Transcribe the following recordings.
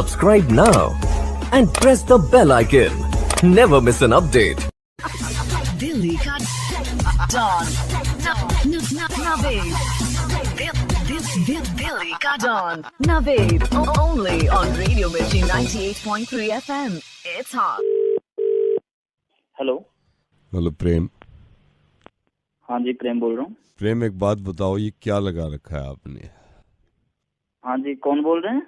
Subscribe now and press the bell icon. Never miss an update. Delhi ka Dawn. Naved. Delhi ka Dawn. Naved. Only on Radio Mirchi 98.3 FM. It's hot. Hello hello Prem. हाँ जी, प्रेम बोल रहा हूँ। प्रेम, एक बात बताओ, ये क्या लगा रखा है आपने? हाँ जी, कौन बोल रहे हैं?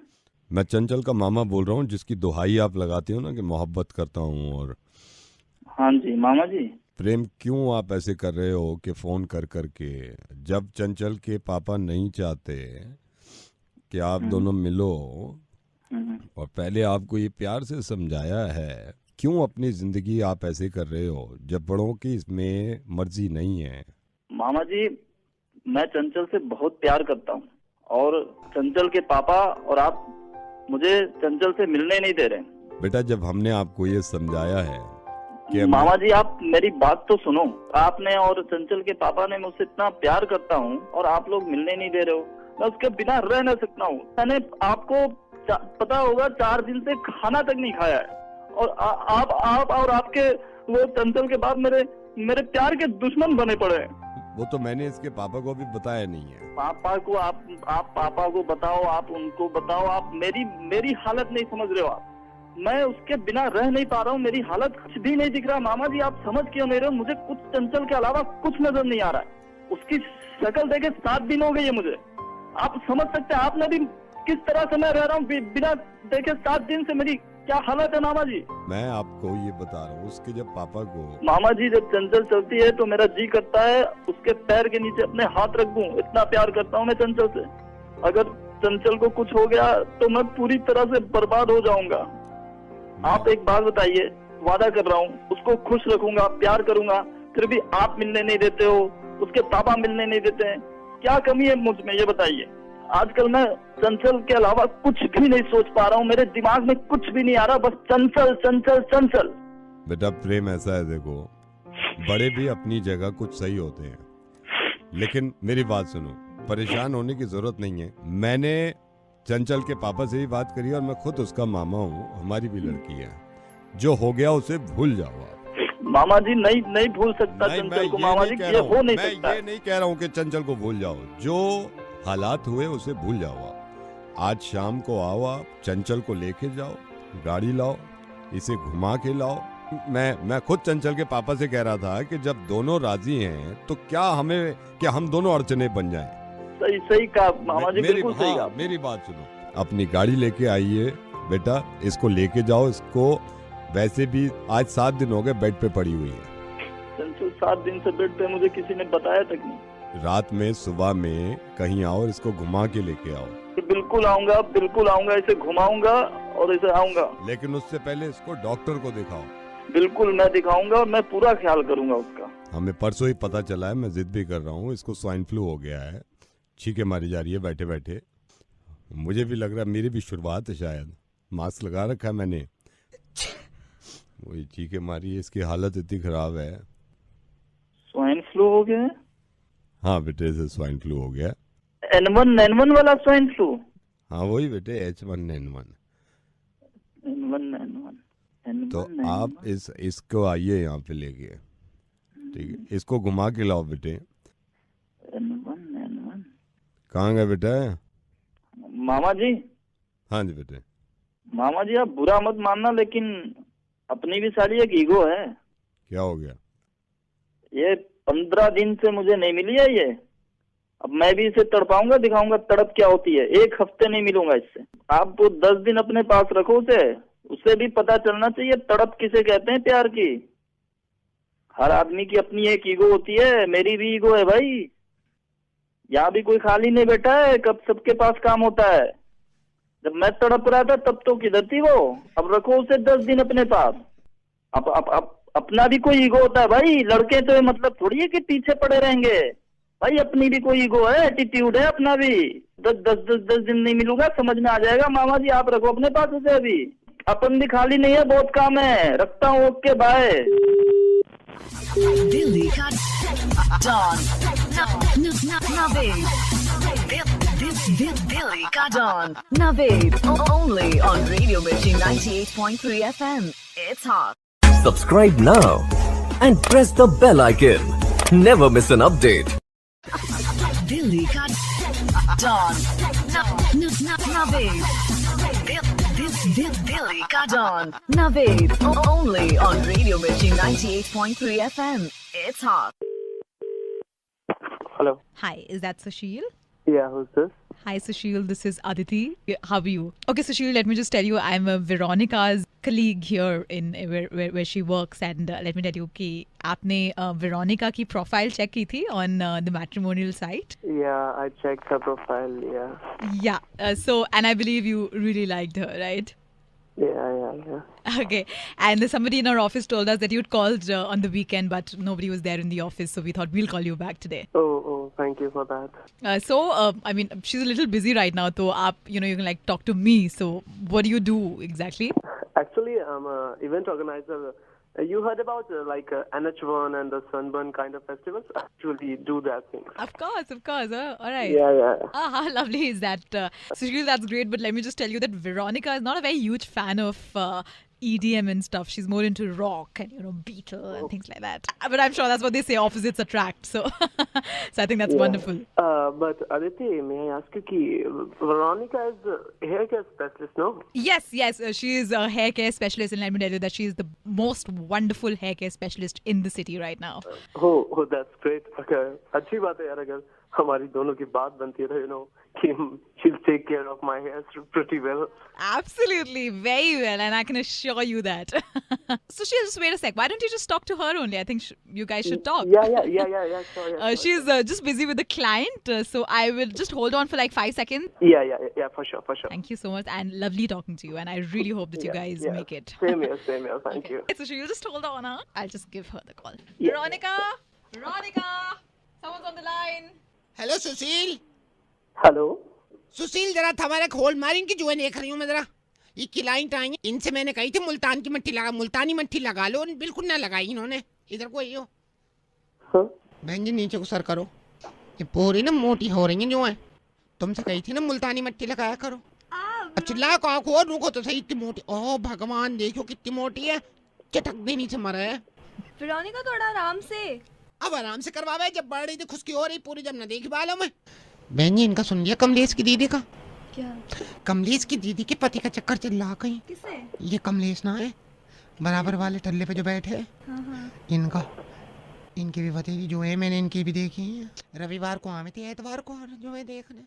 मैं चंचल का मामा बोल रहा हूँ, जिसकी दुहाई आप लगाते हो ना कि मोहब्बत करता हूँ। और हाँ जी मामा जी। प्रेम, क्यों आप ऐसे कर रहे हो कि फोन कर करके, जब चंचल के पापा नहीं चाहते कि आप दोनों मिलो और पहले आपको ये प्यार से समझाया है, क्यों अपनी जिंदगी आप ऐसे कर रहे हो जब बड़ों की इसमें मर्जी नहीं है? मामा जी, मैं चंचल से बहुत प्यार करता हूँ और चंचल के पापा और आप मुझे चंचल से मिलने नहीं दे रहे। बेटा, जब हमने आपको ये समझाया है कि मामा जी, आप मेरी बात तो सुनो। आपने और चंचल के पापा ने मुझसे इतना प्यार करता हूँ और आप लोग मिलने नहीं दे रहे हो। मैं उसके बिना रह न सकता हूँ। मैंने आपको पता होगा 4 दिन से खाना तक नहीं खाया है और आप और आपके वो चंचल के बाद मेरे प्यार के दुश्मन बने पड़े हैं। वो तो मैंने इसके पापा को भी बताया नहीं है। पापा को आप पापा को बताओ, आप उनको बताओ। आप मेरी हालत नहीं समझ रहे हो। आप, मैं उसके बिना रह नहीं पा रहा हूँ। मेरी हालत कुछ भी नहीं दिख रहा। मामा जी, आप समझ क्यों नहीं रहे हो? मुझे कुछ चंचल के अलावा कुछ नजर नहीं आ रहा है। उसकी शक्ल देखे 7 दिन हो गए है मुझे। आप समझ सकते हैं, आपने भी किस तरह से मैं रह रहा हूँ बिना देखे 7 दिन से। मेरी क्या हालत है मामा जी? मैं आपको ये बता रहा हूँ, उसके जब पापा को, मामा जी, जब चंचल चलती है तो मेरा जी करता है उसके पैर के नीचे अपने हाथ रख दूं। इतना प्यार करता हूँ मैं चंचल से। अगर चंचल को कुछ हो गया तो मैं पूरी तरह से बर्बाद हो जाऊंगा। आप एक बात बताइए, वादा कर रहा हूँ उसको खुश रखूंगा, प्यार करूंगा, फिर भी आप मिलने नहीं देते हो, उसके पापा मिलने नहीं देते हैं। क्या कमी है मुझ में, ये बताइए। आजकल मैं चंचल के अलावा कुछ भी नहीं सोच पा रहा हूँ। मेरे दिमाग में कुछ भी नहीं आ रहा, बस चंचल चंचल चंचल। बेटा प्रेम, ऐसा है, देखो, बड़े भी अपनी जगह कुछ सही होते हैं, लेकिन मेरी बात सुनो, परेशान होने की जरूरत नहीं है। मैंने चंचल के पापा से ही बात करी और मैं खुद उसका मामा हूँ, हमारी भी लड़की है। जो हो गया उसे भूल जाओ आप। मामा जी, नहीं भूल सकता चंचल को। मामा जी, ये हो नहीं सकता। मैं ये नहीं कह रहा हूँ कि चंचल को भूल जाओ। जो हालात हुए उसे भूल जाओ आप। आज शाम को आओ, आप चंचल को लेके जाओ, गाड़ी लाओ, इसे घुमा के लाओ। मैं खुद चंचल के पापा से कह रहा था कि जब दोनों राजी हैं तो क्या हम दोनों अड़चने बन जाएं। सही कहा मामा जी, बिल्कुल सही कहा। मेरी बात सुनो, अपनी गाड़ी लेके आइए बेटा, इसको लेके जाओ। इसको वैसे भी आज 7 दिन हो गए बेड पे पड़ी हुई है। चंचल 7 दिन से बेड पे, मुझे किसी ने बताया तक नहीं। रात में सुबह में कहीं आओ, इसको घुमा के लेके आओ। बिल्कुल आऊंगा, इसे घुमाऊंगा और इसे आऊंगा। लेकिन उससे पहले इसको डॉक्टर को दिखाओ। बिल्कुल मैं दिखाऊंगा और मैं पूरा ख्याल करूंगा उसका। हमें परसों ही पता चला है, मैं जिद भी कर रहा हूँ, इसको स्वाइन फ्लू हो गया है। छींके मारी जा रही है बैठे बैठे। मुझे भी लग रहा है मेरी भी शुरुआत है शायद। मास्क लगा रखा है मैंने, वही छींके मारी है। इसकी हालत इतनी खराब है। स्वाइन फ्लू हो गया है? हाँ बेटे, इसे स्वाइन फ्लू हो गया। N1 वाला स्वाइन फ्लू? हाँ वही बेटे, H1N1। तो आप इसको आइए यहाँ पे लेके, ठीक है? इसको घुमा के लाओ बेटे। N1 कहाँ गए बेटा? मामा जी। हाँ जी बेटे। मामा जी, आप बुरा मत मानना, लेकिन अपनी भी सारी एक ईगो है। क्या हो गया? ये 15 दिन से मुझे नहीं मिली है ये। अब मैं भी इसे तड़पाऊंगा, दिखाऊंगा तड़प क्या होती है। 1 हफ्ते नहीं मिलूंगा इससे। आप 10 दिन अपने पास रखो उसे भी पता चलना चाहिए तड़प किसे कहते हैं प्यार की। हर आदमी की अपनी एक ईगो होती है, मेरी भी ईगो है भाई। यहाँ भी कोई खाली नहीं बैठा है, कब सबके पास काम होता है। जब मैं तड़प रहा था तब तो किधर थी वो? अब रखो उसे 10 दिन अपने पास। अब अपना भी कोई ईगो होता है भाई। लड़के तो मतलब थोड़ी है कि पीछे पड़े रहेंगे भाई। अपनी भी कोई ईगो है, एटीट्यूड है अपना भी। 10 दिन नहीं मिलूंगा, समझ में आ जाएगा। मामा जी, आप रखो अपने पास उसे। अभी अपन भी खाली नहीं है, बहुत काम है। रखता हूँ, okay bye. Delhi ka Dawn. Naved. Delhi ka Dawn. Naved. Only on Radio Radio Mirchi 98.3 FM. It's hot. Subscribe now and press the bell icon. Never miss an update. Delhi ka Dawn. Naved. Delhi ka Dawn. Naved. Only on Radio Mirchi 98.3 FM. It's hot. Hello. Hi, is that Sushil? Yeah, who's this? Hi, Sushil. This is Aditi. How are you? Okay, Sushil, let me just tell you, I'm Veronica's colleague here in where she works, and let me tell you कि आपने Veronica की profile check की थी on the matrimonial site. Yeah, I checked her profile. Yeah. Yeah. So, and I believe you really liked her, right? Yeah. Okay. And somebody in our office told us that you'd called on the weekend, but nobody was there in the office, so we thought we'll call you back today. Oh, thank you for that. So, I mean, she's a little busy right now, so you can like talk to me. So, what do you do exactly? Actually, I'm an event organizer. You heard about NH1 and the Sunburn kind of festivals? I actually do that thing. Of course. All right. Yeah. How lovely is that? Sushil, that's great. But let me just tell you that Veronica is not a very huge fan of EDM and stuff. She's more into rock and, Beatle and things like that. But I'm sure that's what they say, opposites attract. So I think that's wonderful. But Aditi, may I ask you, Veronica is a hair care specialist, no? Yes. She is a hair care specialist, and let me tell you that she is the most wonderful hair care specialist in the city right now. Oh, that's great. Okay. अच्छी बात है यार अगर हमारी दोनों की बात बनती रहे, कि she'll take care of my hair pretty well. Absolutely, very well, and I can assure you that. So just wait a sec. Why don't you just talk to her only? I think you guys should talk. Yeah. Sure. She's just busy with the client, so I will just hold on for like 5 seconds. Yeah, for sure. Thank you so much, and lovely talking to you, and I really hope that you guys make it. Same here. Thank you. So she'll just hold on, huh? I'll just give her the call. Yeah. Veronica, someone's on the line. Hello Sushil hello Sushil जरा हमारा खोल मार इनकी जुएं देख रही हूँ मैं जरा ये क्लाइंट आई इनसे मैंने कही थी मुल्तानी मट्टी लगा लो बिल्कुल ना लगाई इन्होंने इधर को आइयो बहन जी नीचे को सर करो ये पूरी ना मोटी हो रही है जुएं तुमसे कही थी ना मुल्तानी मट्टी लगाया करो अब चिल्ला को आँखों रुको तो सही इतनी मोटी ओह भगवान देखो कितनी मोटी है चटक देनी से मरा है वेरोनिका थोड़ा आराम से अब आराम से करवावे जब बढ़ रही थी खुशकी हो रही पूरी जब न देख बालों में बहन जी इनका सुन लिया कमलेश की दीदी का क्या कमलेश की दीदी के पति का चक्कर चल रहा कहीं किसे ये कमलेश ना है बराबर वाले टल्ले पे जो बैठे हैं इनका इनकी भी भतीजी जो है मैंने इनकी भी देखी है रविवार को आए थे एतवार को जो है देखने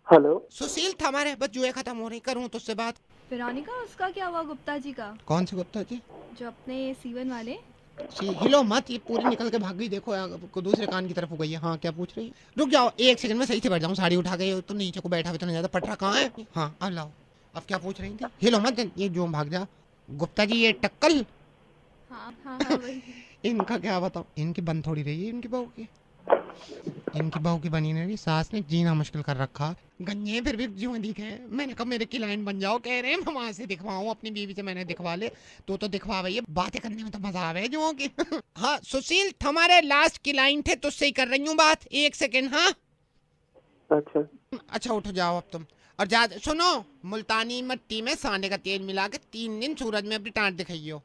हेलो सुशील था हमारे बस जो है खत्म हो रही करूँ तुझसे बात वेरोनिका उसका क्या हुआ गुप्ता जी का कौन से गुप्ता जी जो अपने सीवन वाले हिलो मत ये पूरी निकल के भाग गई देखो दूसरे कान की तरफ हो गई है हाँ क्या पूछ रही है रुक जाओ 1 सेकंड में सही से बैठ जाऊँ साड़ी उठा गई तो नीचे को बैठा हुआ तो नहीं जाता पटरा कहाँ है हाँ अब लाओ अब क्या पूछ रही थी हिलो मत ये जो भाग जा गुप्ता जी ये टक्कल हाँ वही इनका क्या बताओ इनकी बन थोड़ी रही है इनकी बहू की बनी नहीं रही सास ने जीना मुश्किल कर रखा गन्ने फिर भी जो दिखे मैंने कहा मेरे क्लाइंट बन जाओ कह रहे हैं मैं वहां से दिखवाऊं अपनी बीवी से मैंने दिखवा ले तो दिखवा भैया बातें करने में तो मजा आवे जो की हाँ सुशील हमारे लास्ट क्लाइंट थे तुझसे ही कर रही हूँ बात 1 सेकंड हाँ अच्छा उठ जाओ अब तुम और जा सुनो मुल्तानी मिट्टी में सांडे का तेल मिला के 3 दिन सूरज में अपनी टांट दिखाइयो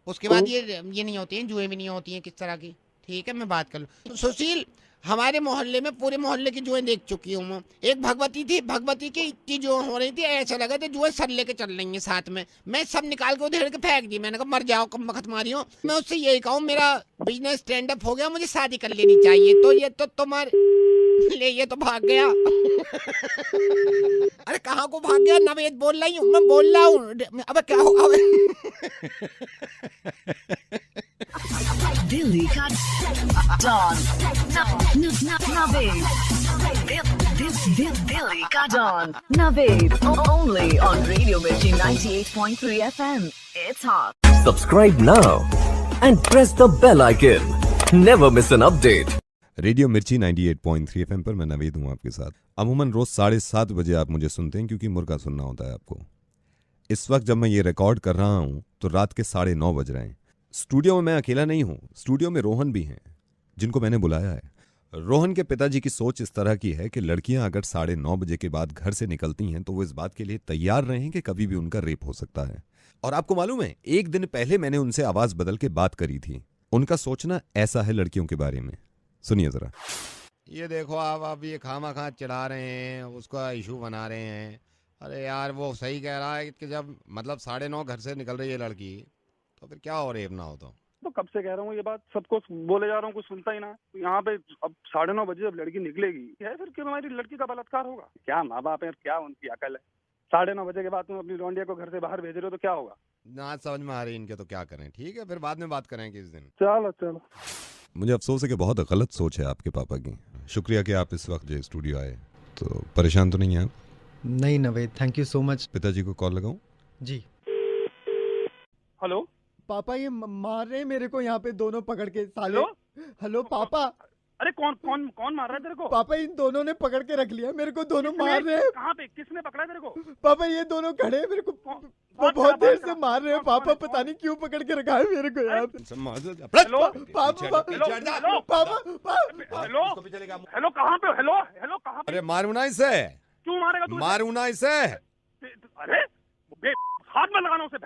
उसके बाद ये नहीं होती है जुएं भी नहीं होती है किस तरह की ठीक है मैं बात कर लूँ सुशील हमारे मोहल्ले में पूरे मोहल्ले की जुएं देख चुकी हूँ मैं एक भगवती थी भगवती की इतनी जो हो रही थी ऐसा लगा था जुएं सर लेके चल रही हैं साथ में मैं सब निकाल के उधेड़ के फेंक दी मैंने कहा मर जाओ कम बखत मारी हो मैं उससे यही कहूँ मेरा बिजनेस स्टैंड अप हो गया मुझे शादी कर लेनी चाहिए तो ये तो तुम्हारे ले ये तो भाग गया अरे कहाँ को भाग गया नवेद बोल रही हूँ मैं बोल रहा हूँ अब क्या होगा Delhi ka Dawn. Naved. Delhi ka Dawn. Naved. Only on Radio Mirchi 98.3 FM. It's hot. Subscribe now and press the bell icon. Never miss an update. Radio मिर्ची 98.3 एफएम पर मैं नवीद हूँ आपके साथ। अमूमन रोज 7:30 बजे आप मुझे सुनते हैं क्योंकि मुर्गा सुनना होता है आपको। इस वक्त जब मैं ये रिकॉर्ड कर रहा हूँ तो रात के 9:30 बज रहे हैं। स्टूडियो में मैं अकेला नहीं हूँ, स्टूडियो में रोहन भी हैं जिनको मैंने बुलाया है। रोहन के पिताजी की सोच इस तरह की है कि लड़कियां अगर 9:30 बजे के बाद घर से निकलती हैं तो वो इस बात के लिए तैयार रहें कि कभी भी उनका रेप हो सकता है। और आपको मालूम है, एक दिन पहले मैंने उनसे आवाज बदल के बात करी थी। उनका सोचना ऐसा है लड़कियों के बारे में। सुनिए जरा। ये देखो आप अब ये खामा खा चढ़ा रहे हैं, उसका इशू बना रहे हैं। अरे यार वो सही कह रहा है कि जब मतलब 9:30 घर से निकल रही है लड़की, तो फिर क्या हो रेप ना हो तो कब से कह रहा हूँ ये बात, सबको बोले जा रहा हूँ, कुछ सुनता ही ना। तो यहाँ पे अब 9:30 बजे जब लड़की निकलेगी है, फिर क्यों हमारी लड़की का बलात्कार होगा? क्या माँ बाप है, क्या उनकी अकल है? 9:30 बजे के बाद तुम अपनी लौंडिया को घर से बाहर भेज रहे हो तो क्या होगा? ना समझ में आ रही इनके, तो क्या करें। ठीक है, फिर बाद में बात करेंगे इस दिन। चलो चलो। मुझे अफसोस है कि बहुत गलत सोच है आपके पापा की। शुक्रिया कि आप इस वक्त जो स्टूडियो आए। तो परेशान तो नहीं है आप? नहीं Naved, thank you so much. पिताजी को कॉल लगाऊं? जी। हेलो पापा ये मार रहे हैं मेरे को यहाँ पे, दोनों पकड़ के साले। हेलो पापा। अरे कौन कौन कौन मार रहा है तेरे को? पापा इन दोनों ने पकड़ के रख लिया मेरे को, दोनों मार रहे हैं। कहाँ पे, किसने पकड़ा है तेरे को? पापा ये दोनों खड़े हैं मेरे को, वो बहुत देर से मार रहे हैं पापा, पता नहीं क्यों पकड़ के रखा है मेरे को यहाँ पे। हेलो पापा हेलो कहाँ पे? हेलो हेलो कहाँ पे? अरे मारू ना इसे। क्यों मारेगा तू? मारू ना इसे। अरे हाथ में लगाना उसे।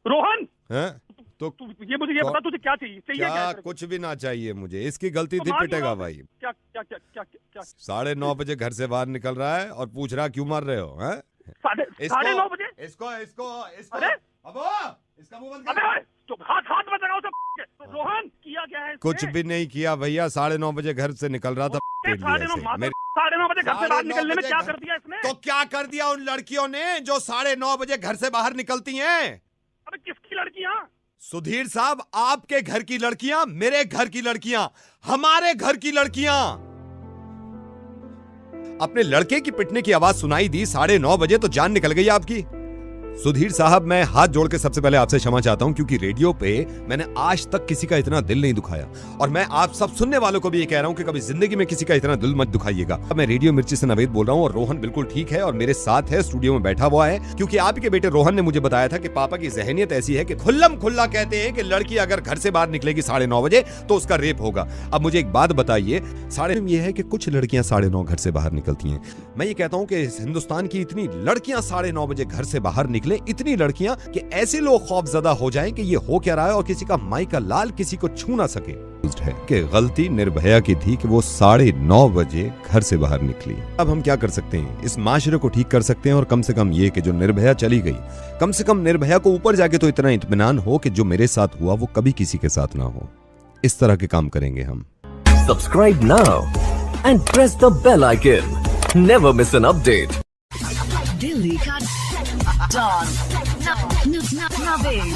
रोहन हैं? तो ये मुझे ये बता, तुझे क्या चाहिए? चाहिए क्या? क्या? कुछ भी ना चाहिए मुझे। इसकी गलती थी, मार पिटेगा दूंगा। भाई। क्या क्या क्या क्या क्या? 9:30 बजे घर से बाहर निकल रहा है और पूछ रहा क्यों मार रहे हो? हैं? 9:30 बजे? इसको अरे अबो इसका मुंह बंद कर। अबे तो हाथ में लगाओ उसे। तो रोहन किया क्या है? कुछ भी नहीं किया भैया। 9:30 बजे घर से निकल रहा था। 9:30 बजे घर से बाहर निकलने में क्या कर दिया इसने? तो क्या कर दिया उन लड़कियों ने जो 9:30 बजे घर से बाहर निकलती हैं? अबे किसकी लड़कियां? सुधीर साहब, आपके घर की लड़कियां, मेरे घर की लड़कियां, हमारे घर की लड़कियां। अपने लड़के की पिटने की आवाज सुनाई दी 9:30 बजे तो जान निकल गई आपकी। सुधीर साहब, मैं हाथ जोड़ के सबसे पहले आपसे क्षमा चाहता हूं, क्योंकि रेडियो पे मैंने आज तक किसी का इतना दिल नहीं दुखाया। और मैं आप सब सुनने वालों को भी ये कह रहा हूं कि कभी जिंदगी में किसी का इतना दिल मत दुखाइएगा। मैं रेडियो मिर्ची से नवेद बोल रहा हूं और रोहन बिल्कुल ठीक है और मेरे साथ है, स्टूडियो में बैठा हुआ है। क्योंकि आपके बेटे रोहन ने मुझे बताया था कि पापा की जहनियत ऐसी है कि खुल्लम खुल्ला कहते हैं कि लड़की अगर घर से बाहर निकलेगी 9:30 बजे तो उसका रेप होगा। अब मुझे एक बात बताइए, ये है कि कुछ लड़कियां 9:30 घर से बाहर निकलती हैं। मैं ये कहता हूं कि हिंदुस्तान की इतनी लड़कियां 9:30 बजे घर से बाहर निकले, इतनी लड़कियां कि ऐसे लोग खौफजदा हो जाएं कि ये हो क्या रहा है और किसी का माई का लाल किसी को छू ना सके। है कि गलती निर्भया की थी कि वो 9:30 बजे घर से बाहर निकली। अब हम क्या कर सकते हैं? इस माशरे को ठीक कर सकते हैं और कम से कम ये कि जो निर्भया चली गई, कम से कम निर्भया को ऊपर जाके तो इतना इत्मीनान हो कि जो मेरे साथ हुआ वो कभी किसी के साथ ना हो। इस तरह के काम करेंगे हम। Subscribe now and press the bell icon. Never miss an update. Delhi ka Don. Naved.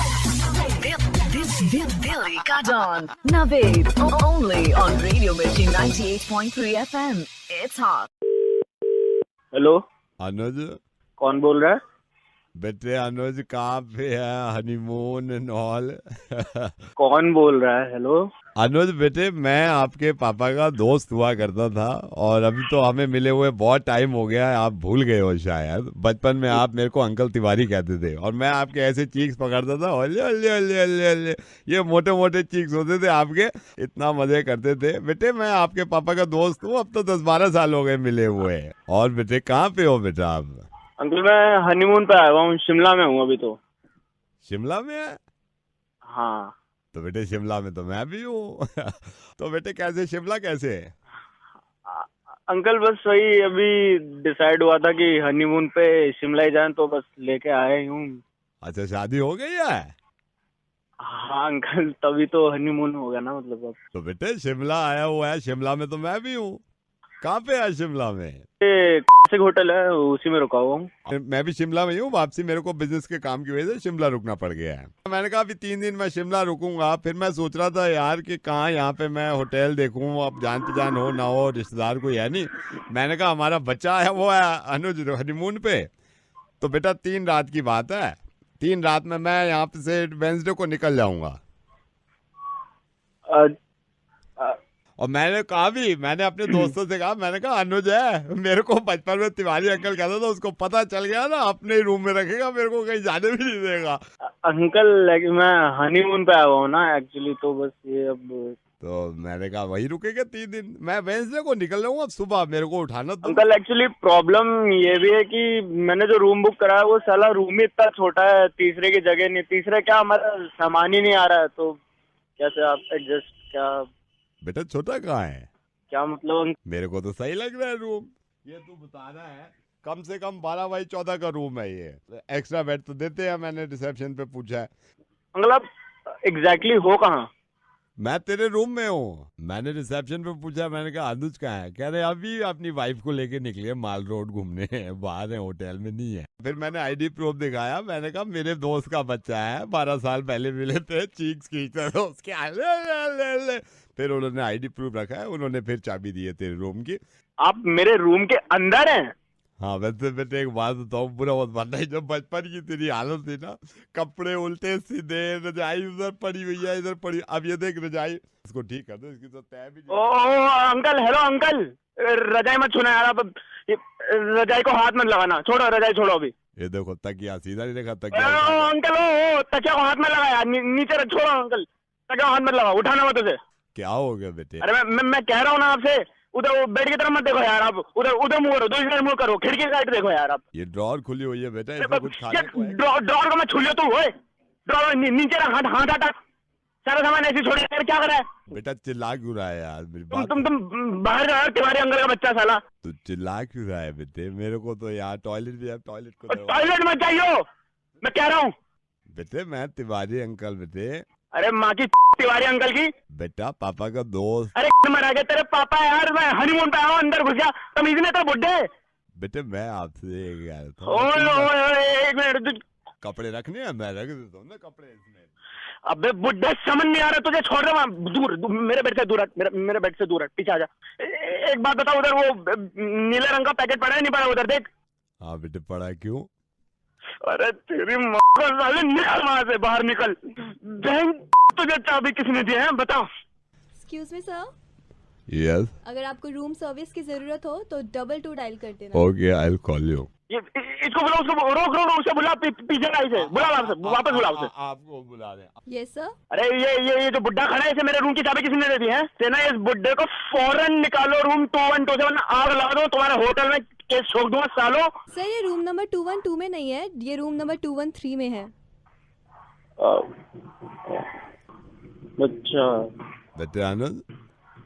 Delhi ka Don. Naved. Only on Radio Mirchi 98.3 FM. It's hot. Hello, अनुज, कौन बोल रहा है? बेटे अनुज कहाँ पे है? Honeymoon and all. कौन बोल रहा है? हेलो अनुज बेटे, मैं आपके पापा का दोस्त हुआ करता था और अभी तो हमें मिले हुए बहुत टाइम हो गया है। आप भूल गए हो शायद। बचपन में आप मेरे को अंकल तिवारी कहते थे और मैं आपके ऐसे चीक्स पकड़ता था। ओले ओले ओले ओले ओले, ये मोटे मोटे चीक्स होते थे आपके, इतना मजे करते थे। बेटे मैं आपके पापा का दोस्त हूँ, अब तो 10-12 साल हो गए मिले हुए। और बेटे कहाँ पे हो बेटा आप? अंकल, मैं हनीमून पे आया हुआ हूँ, शिमला में हूँ अभी तो। शिमला में है? हाँ। तो बेटे शिमला में तो मैं भी हूँ। तो बेटे कैसे शिमला कैसे है? अंकल बस वही अभी डिसाइड हुआ था कि हनीमून पे शिमला ही जाएं, तो बस लेके आए हूँ। अच्छा, शादी हो गई है? हाँ अंकल, तभी तो हनीमून हो गया ना, मतलब अब। तो बेटे शिमला आया हुआ है, शिमला में तो मैं भी हूँ। कहाँ पे है शिमला में? एक होटल है, उसी में रुका हुआ हूँ। मैं भी शिमला में हूँ। वापसी मेरे को बिजनेस के काम की वजह से शिमला रुकना पड़ गया है। मैंने कहा अभी 3 दिन मैं शिमला रुकूंगा। फिर मैं सोच रहा था यार कि कहाँ यहाँ पे मैं होटल देखूं, अब जान पहचान हो ना हो, रिश्तेदार कोई है नहीं। मैंने कहा हमारा बच्चा है वो है अनुज हनीमून पे, तो बेटा 3 रात की बात है। 3 रात में मैं यहाँ पे से वेंसडे को निकल जाऊंगा। और मैंने कहा भी, मैंने अपने दोस्तों से कहा, मैंने कहा अनुज है, मेरे को बचपन में तिवारी अंकल कहता था, उसको पता चल गया ना अपने ही रूम में रखेगा, मेरे को कहीं जाने भी नहीं देगा। अंकल मैं हनीमून पे आया हुआ हूँ ना एक्चुअली, तो बस ये अब तो मैंने कहा वही रुकेगा 3 दिन, मैं वेडनेसडे को निकल जाऊंगा सुबह, मेरे को उठाना तुम। अंकल एक्चुअली प्रॉब्लम ये भी है कि मैंने जो रूम बुक करा है वो साला रूम ही इतना छोटा है, तीसरे की जगह नहीं, तीसरे क्या हमारा सामान ही नहीं आ रहा है, तो कैसे आप एडजस्ट क्या? बेटा छोटा कहाँ है? क्या मतलब? मेरे को तो सही लग रहा है रूम, ये तू बताना है कम से कम 12 बाई 14 का रूम है ये, एक्स्ट्रा बेड तो देते हैं, मैंने रिसेप्शन पे पूछा है। अंकल आप एग्जैक्टली हो कहाँ? मैं तेरे रूम में हूँ, मैंने रिसेप्शन पे पूछा, मैंने कहा अनुज कहाँ है? कह रहे अभी अपनी वाइफ को लेके निकले माल रोड घूमने, बाहर है, होटल में नहीं है। फिर मैंने आईडी प्रूफ दिखाया, मैंने कहा मेरे दोस्त का बच्चा है, 12 साल पहले मिले थे, चीक्स खींचते थे उसके। फिर उन्होंने आईडी प्रूफ रखा है, उन्होंने फिर चाबी दी है तेरे रूम की। आप मेरे रूम के अंदर हैं? हाँ वैसे बेटे एक बात बताऊँ, बुरा मत मानना, जब बचपन की तेरी हालत थी ना, कपड़े उल्टे सीधे, रजाई उधर पड़ी हुई है, इधर पड़ी, अब ये देख रजाई, इसको ठीक कर दो, इसकी तो तय भी। ओह अंकल, हेलो अंकल, रजाई मत छूना यार, आप रजाई को हाथ मत लगाना, छोड़ो रजाई, छोड़ो अभी। ये देखो तकिया सीधा नहीं रखा, तकिया अंकल ओ तकिया को हाथ मत लगा यार, नीचे रख, छोड़ो अंकल, तकिया को हाथ मत लगा, उठाना मत उसे। क्या हो गया बेटे? अरे मैं कह रहा हूँ ना आपसे, उधर वो बेड की तरफ मत देखो यार, आप उधर मुंह करो, दूसरी तरफ मुंह करो, खिड़की साइड देखो यार आप। ये ड्रॉर खुली हुई है बेटा, इसमें कुछ खाने को है? ड्रॉर को मैं छू लिया, तू ओए ड्रॉर नीचे रख, हाथ हटा, सारा सामान ऐसे छोड़ यार, क्या कर रहा है बेटा? चिल्ला क्यों रहा है यार मेरी बात? तुम बाहर जाओ, तुम्हारे अंकल का बच्चा साला। तू चिल्ला क्यों रहा है बेटे? मेरे को तो यार टॉयलेट भी है, टॉयलेट को टॉयलेट मत जाइयो, मैं कह रहा हूँ बेटे, मैं तिवारी अंकल बेटे। अरे माँ की तिवारी अंकल की बेटा, पापा का दोस्त। अरे मर आ गया तेरे पापा यार, मैं हनीमून पे आया, अंदर घुस गया, तमीज नहीं था बुड्ढे। बेटे मैं आपसे गया था, एक मिनट, कपड़े रखने हैं, मैं रख देता हूँ ना कपड़े इसमें। अबे बुड्ढे समझ नहीं आ रहा तुझे, छोड़ रहा दूर, मेरे बेड से दूर हट, मेरे बेड से दूर हट, पीछे आ जा। एक बात बताओ, उधर वो नीले रंग का पैकेट पड़ा है, नहीं पड़ा उधर देख? हाँ बेटे पड़ा है, क्यों? अरे तेरी माँ को साले, निकल वहां से, बाहर निकल, बहन तुझे चाबी किसने दी है बताओ? Excuse me sir. यस। अगर आपको रूम सर्विस की जरूरत हो तो 22 डायल कर देना। Okay, I will call you. इसको बुला, उसको रोक, उसे बुला, पीछे आई से बुला, वापस बुला उसे। आपको बुला दे। Yes sir. अरे ये जो बुड्ढा खड़ा है, इसे मेरे रूम की चाबी किसने दे दी है? सेना, इस बुड्ढे को फौरन निकालो रूम 212 से, वरना आग लगा दो, तुम्हारे होटल में केस ठोक दूंगा सालो। सर ये रूम नंबर 212 में नहीं है, ये रूम नंबर 213 में है। अच्छा बेटे आनंद।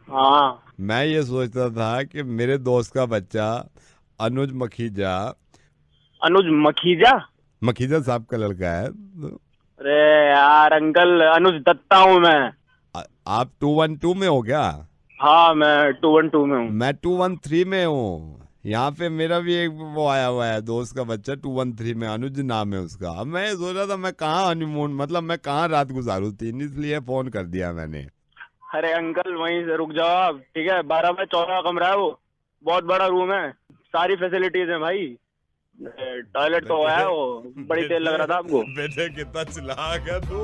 हाँ, मैं ये सोचता था कि मेरे दोस्त का बच्चा अनुज मखीजा। अनुज मखीजा? मखीजा साहब का लड़का है। अरे यार अंकल, अनुज दत्ता हूँ मैं। आप 212 में हो क्या? हाँ मैं 212 में हूँ। मैं 213 में हूँ। यहाँ पे मेरा भी एक वो आया हुआ है, दोस्त का बच्चा 213 में, अनुज नाम है उसका। अब मैं सोच रहा था मैं कहाँ हनीमून, मतलब मैं कहाँ रात गुजारूँ, इसलिए फोन कर दिया मैंने। अरे अंकल वहीं से रुक जाओ आप, ठीक है? 12 बाय 14 का कमरा है वो, बहुत बड़ा रूम है, सारी फैसिलिटीज है भाई, टॉयलेट तो है वो, बड़ी देर लग रहा था आपको। बेटे कितना चिल्लाक है तू,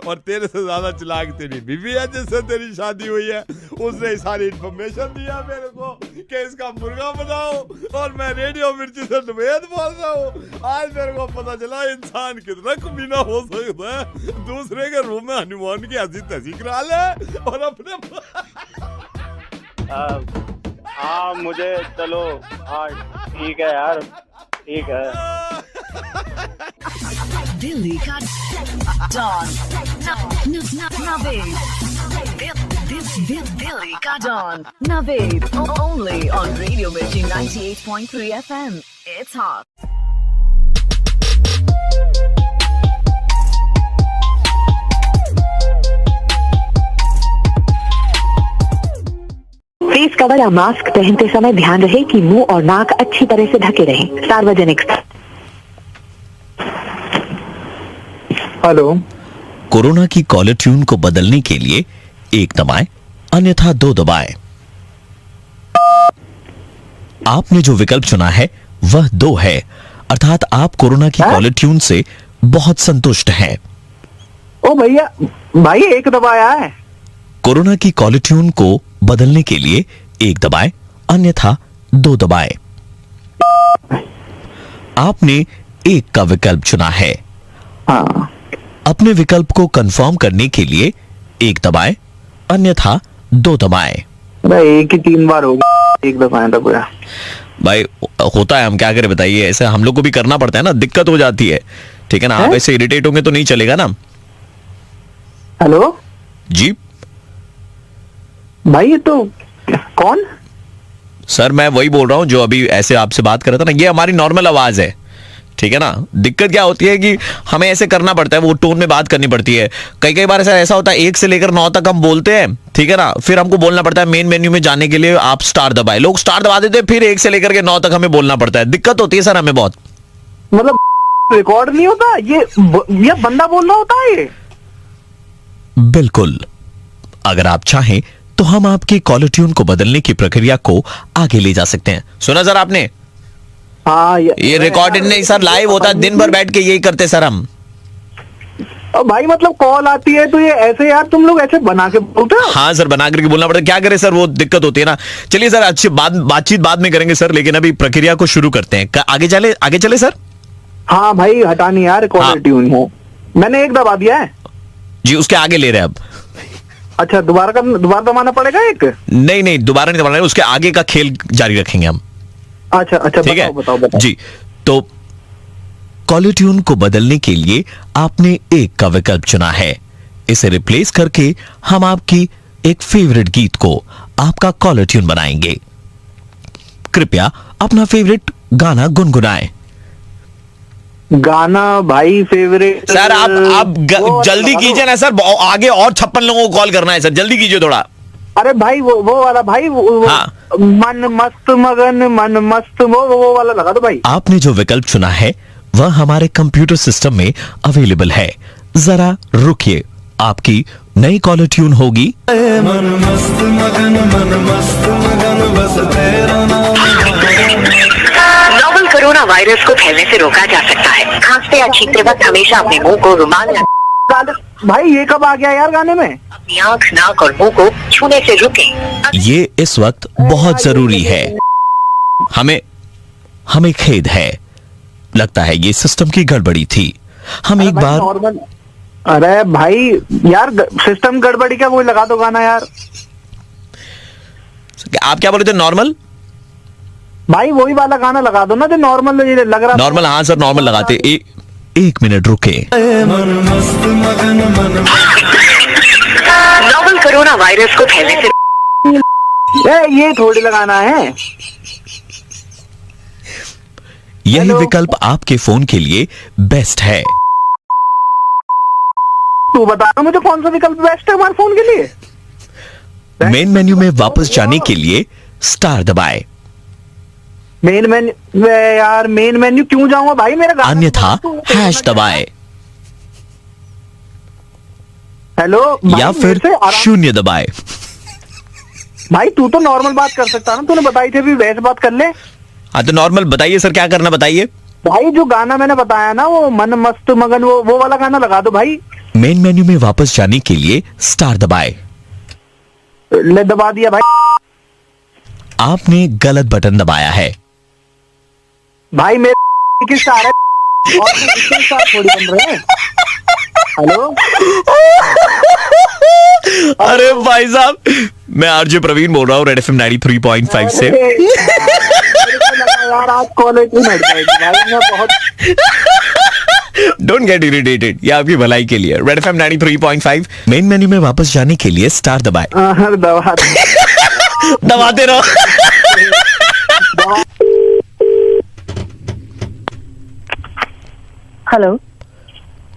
और तेरे से ज्यादा चिल्लाक तेरी बीवी है जिससे तेरी शादी हुई है, उसने सारी इन्फॉर्मेशन दिया मेरे को कि इसका मुर्गा बनाओ, और मैं रेडियो मिर्ची से नवेद बोल रहा हूँ। आज मेरे को पता चला इंसान कितना कमीना हो सकता है, दूसरे के रूम में हनुमान की हंसी तसी करा ले और अपने हाँ मुझे चलो, हाँ ठीक है यार, ठीक है। दिल्ली का डॉन नवेद, दिल्ली का Don Naved, only on Radio Mirchi 98.3 FM. It's hot. Face cover या मास्क पहनते समय ध्यान रहे कि मुंह और नाक अच्छी तरह से ढके रहें। सार्वजनिक। हेलो। कोरोना की कॉलर ट्यून को बदलने के लिए 1 दबाएं, अन्यथा 2 दबाएं। आपने जो विकल्प चुना है वह 2 है, अर्थात आप कोरोना की कॉलर ट्यून से बहुत संतुष्ट हैं। ओ भैया, भाई 1 दबाया है। कोरोना की कॉलर ट्यून को बदलने के लिए 1 दबाएं, अन्यथा 2 दबाएं। आपने 1 का विकल्प चुना है। हाँ। अपने विकल्प को कंफर्म करने के लिए 1 दबाएं, अन्यथा 2 दबाएं। एक ही 3 बार हो गया, एक दफा तक हुआ। भाई होता है, हम क्या करें बताइए, ऐसे हम लोग को भी करना पड़ता है ना, दिक्कत हो जाती है, ठीक है ना। आप ऐसे इरिटेट होंगे तो नहीं चलेगा ना। हेलो जी भाई, ये तो कौन? सर मैं वही बोल रहा हूँ जो अभी ऐसे आपसे बात कर रहा था ना, ये हमारी नॉर्मल आवाज है, ठीक है ना। दिक्कत क्या होती है कि हमें ऐसे करना पड़ता है, वो टोन में बात करनी पड़ती है। कई बार ऐसा होता है 1 से लेकर 9 तक हम बोलते हैं, ठीक है ना, फिर हमको बोलना पड़ता है मेन मेन्यू में जाने के लिए आप स्टार दबाए, लोग स्टार दबा देते हैं, फिर 1 से लेकर के 9 तक हमें बोलना पड़ता है। दिक्कत होती है सर हमें बहुत। मतलब रिकॉर्ड नहीं होता ये बंदा बोल रहा होता है ये? बिल्कुल, अगर आप चाहें तो हम आपकी कॉलर ट्यून को बदलने की प्रक्रिया को आगे ले जा सकते हैं। सुना सर आपने? हाँ, ये रिकॉर्डेड नहीं सर, लाइव होता है, दिन भर बैठ के यही करते सर हम। भाई मतलब कॉल आती है तो ये ऐसे यार तुम लोग ऐसे बना के बोलते हो? हाँ सर, बना करके बोलना पड़ता है, क्या करें सर, वो दिक्कत होती है ना। चलिए सर, अच्छी बातचीत बाद में करेंगे सर, लेकिन अभी प्रक्रिया को शुरू करते हैं। आगे चले सर। हाँ भाई, हटानी यार, कॉलर ट्यून है, मैंने एक दबा दिया है जी, उसके आगे ले रहे हैं अब। अच्छा, दोबारा दबाना पड़ेगा एक? नहीं, दोबारा नहीं दबाना है, उसके आगे का खेल जारी रखेंगे हम। अच्छा, ठीक है, बताओ जी। तो कॉलर ट्यून को बदलने के लिए आपने 1 का विकल्प चुना है। इसे रिप्लेस करके हम आपकी एक फेवरेट गीत को आपका कॉलर ट्यून बनाएंगे। कृपया अपना फेवरेट गाना गुनगुनाएं। गाना भाई फेवरेट सर आप जल्दी कीजिए ना सर, आगे और 56 लोगों को कॉल करना है सर, जल्दी कीजिए थोड़ा। अरे भाई वो वाला भाई, हाँ। मन मस्त मगन, मन मस्त, वो वाला लगा दो भाई। आपने जो विकल्प चुना है वह हमारे कंप्यूटर सिस्टम में अवेलेबल है, जरा रुकिए, आपकी नई कॉलर ट्यून होगी। मन मस्त मगन, मन मस्त मगन, बस तेरा नाम। नोवल कोरोना वायरस को फैलने से रोका जा सकता है। खांसते या छींकते वक्त हमेशा अपने मुंह को रुमाल भाई ये कब आ गया यार गाने में? अपनी आँख, नाक और मुंह को छूने से रुकें। ये इस वक्त बहुत जरूरी है। हमें खेद है, लगता है ये सिस्टम की गड़बड़ी थी। हम एक बार अरे भाई यार, सिस्टम गड़बड़ी क्या, वो लगा दो गाना यार। आप क्या बोले थे? नॉर्मल? भाई वही वाला गाना लगा दो ना जो नॉर्मल लग रहा। नॉर्मल, हाँ सर नॉर्मल लगाते। एक मिनट रुके। नोवल कोरोना वायरस को फैलने से ये थोड़ी लगाना है। यही विकल्प आपके फोन के लिए बेस्ट है। तू बता मुझे कौन सा विकल्प बेस्ट है हमारे फोन के लिए? मेन मेन्यू में वापस जाने के लिए स्टार दबाएं। मेन मेन्यू क्यों जाऊंगा भाई, मेरा अन्यथा हैश दबाएं। हेलो या फिर 0 दबाएं। भाई तू तो नॉर्मल बात कर सकता ना, तूने बताई थी अभी वैसे बात कर ले। हाँ तो नॉर्मल बताइए सर, क्या करना बताइए। भाई जो गाना मैंने बताया ना, वो मन मस्त मगन, वो वाला गाना लगा दो भाई। मेन मेन्यू में वापस जाने के लिए स्टार दबाएं। ले दबा दिया भाई। आपने गलत बटन दबाया है। भाई मेरे किस स्टार है और किस स्टार थोड़ी बन रहे हैं। हेलो अरे भाई साहब, मैं आरजे प्रवीण बोल रहा हूँ रेड एफएम 93.5 से। यार आज कॉलेज में हट जाएगी भाई, मैं बहुत डोंट गेट इरिटेटेड, ये आपकी भलाई के लिए। रेड एफएम 93.5, मेन मेन्यू में वापस जाने के लिए स्टार दबाएं। दबाते रहो। हेलो,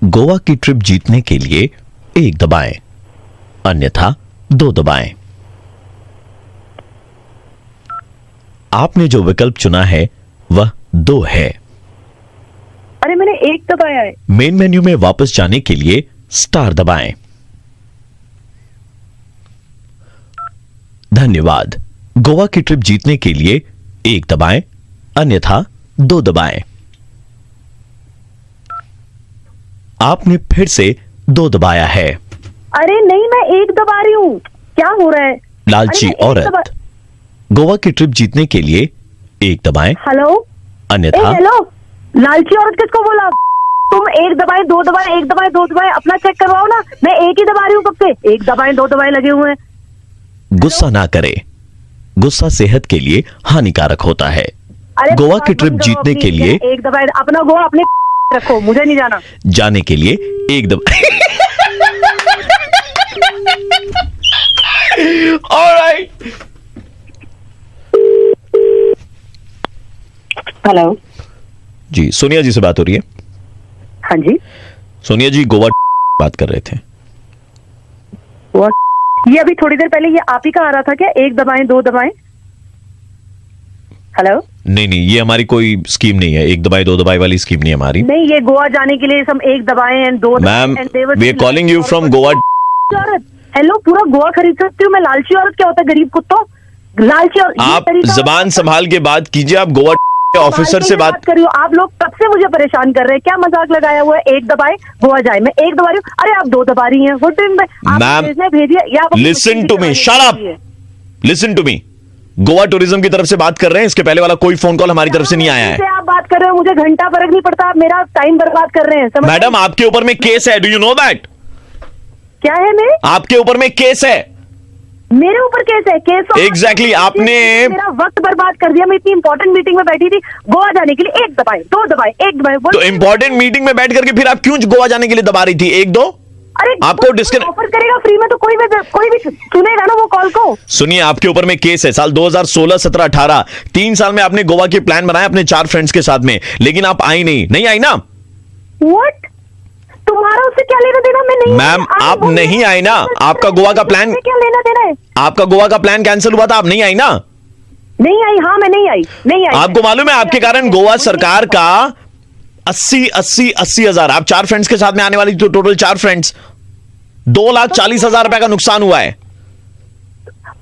गोवा की ट्रिप जीतने के लिए 1 दबाएं, अन्यथा 2 दबाएं। आपने जो विकल्प चुना है वह 2 है। अरे मैंने 1 दबाया है। मेन मेन्यू में वापस जाने के लिए स्टार दबाएं। धन्यवाद। गोवा की ट्रिप जीतने के लिए 1 दबाएं, अन्यथा 2 दबाएं। आपने फिर से 2 दबाया है। अरे नहीं, मैं 1 दबा रही हूँ, क्या हो रहा है? लालची औरत, गोवा की ट्रिप जीतने के लिए 1 दबाएं। हेलो, अन्यथा हेलो, लालची औरत किसको बोला? तुम 1 दबाए, 2 दबाए, 1 दबाए, 2 दबाए, अपना चेक करवाओ ना। मैं 1 ही दबा रही हूँ कब से, 1 दबाए 2 दबाए लगे हुए हैं। गुस्सा ना करें, गुस्सा सेहत के लिए हानिकारक होता है। गोवा की ट्रिप जीतने के लिए एक दफा अपना गोवा अपने रखो, मुझे नहीं जाना। जाने के लिए एक दफा ऑलराइट। हेलो जी, सोनिया जी से बात हो रही है? हाँ जी सोनिया जी, गोवा बात कर रहे थे। ये अभी थोड़ी देर पहले ये आप ही का आ रहा था क्या, एक दबाएं दो दबाएं? हेलो नहीं नहीं, ये हमारी कोई स्कीम नहीं है, एक दबाई दो दबाई वाली स्कीम नहीं है हमारी। नहीं, ये गोवा जाने के लिए हम एक दबाएं एंड दो। Ma'am, we are calling you from Goa. Hello, पूरा गोवा खरीद सकती हूँ मैं? लालची औरत क्या होता है, गरीब कुत्तों, लालची औरत। आप जबान संभाल के बात कीजिए, आप गोवा ऑफिसर से बात कर रही हूँ। आप लोग कब से मुझे परेशान कर रहे हैं, क्या मजाक लगाया हुआ है? एक दबाए गोवा जाए, मैं एक दबा रही हूँ, अरे आप दो दबा रही हैं। Ma'am listen to me, shut up, listen to me. Goa tourism की तरफ से बात कर रहे हैं, इसके पहले वाला कोई फोन कॉल हमारी तरफ से नहीं आया है। आप बात कर रहे हो, मुझे घंटा फर्क नहीं पड़ता, आप मेरा टाइम बर्बाद कर रहे हैं। मैडम, आपके ऊपर में केस है, डू यू नो दैट? क्या है? मैं आपके ऊपर में केस है। मेरे ऊपर केस है? केस एग्जैक्टली, आपने मेरा वक्त बर्बाद कर दिया। मैं इतनी इंपॉर्टेंट मीटिंग में बैठी थी, गोवा जाने के लिए एक दबाए दो दबाए एक दबाए। तो इंपॉर्टेंट मीटिंग में बैठ करके फिर आप क्यों गोवा जाने के लिए दबा रही थी? एक दो अरे आपको डिस्कनेक्ट ऑफर करेगा फ्री में तो कोई भी सुनेगा ना वो कॉल को। सुनिए, आपके ऊपर में केस है। साल 2016, 17, 18 3 साल में आपने गोवा के प्लान बनाया अपने 4 फ्रेंड्स के साथ में, लेकिन आप आई नहीं आई ना? व्हाट? तुम्हारा उससे क्या लेना देना? मैं नहीं। मैम, आप नहीं आई ना? आपका गोवा का प्लान क्या लेना देना है? आपका गोवा का प्लान कैंसिल हुआ था, आप नहीं आई ना? नहीं आई। हाँ, मैं नहीं आई। आपको मालूम है आपके कारण गोवा सरकार का 80 हजार, आप 4 फ्रेंड्स के साथ में आने वाली, तो टोटल 4 फ्रेंड्स, 2,40,000 रुपए का नुकसान हुआ है।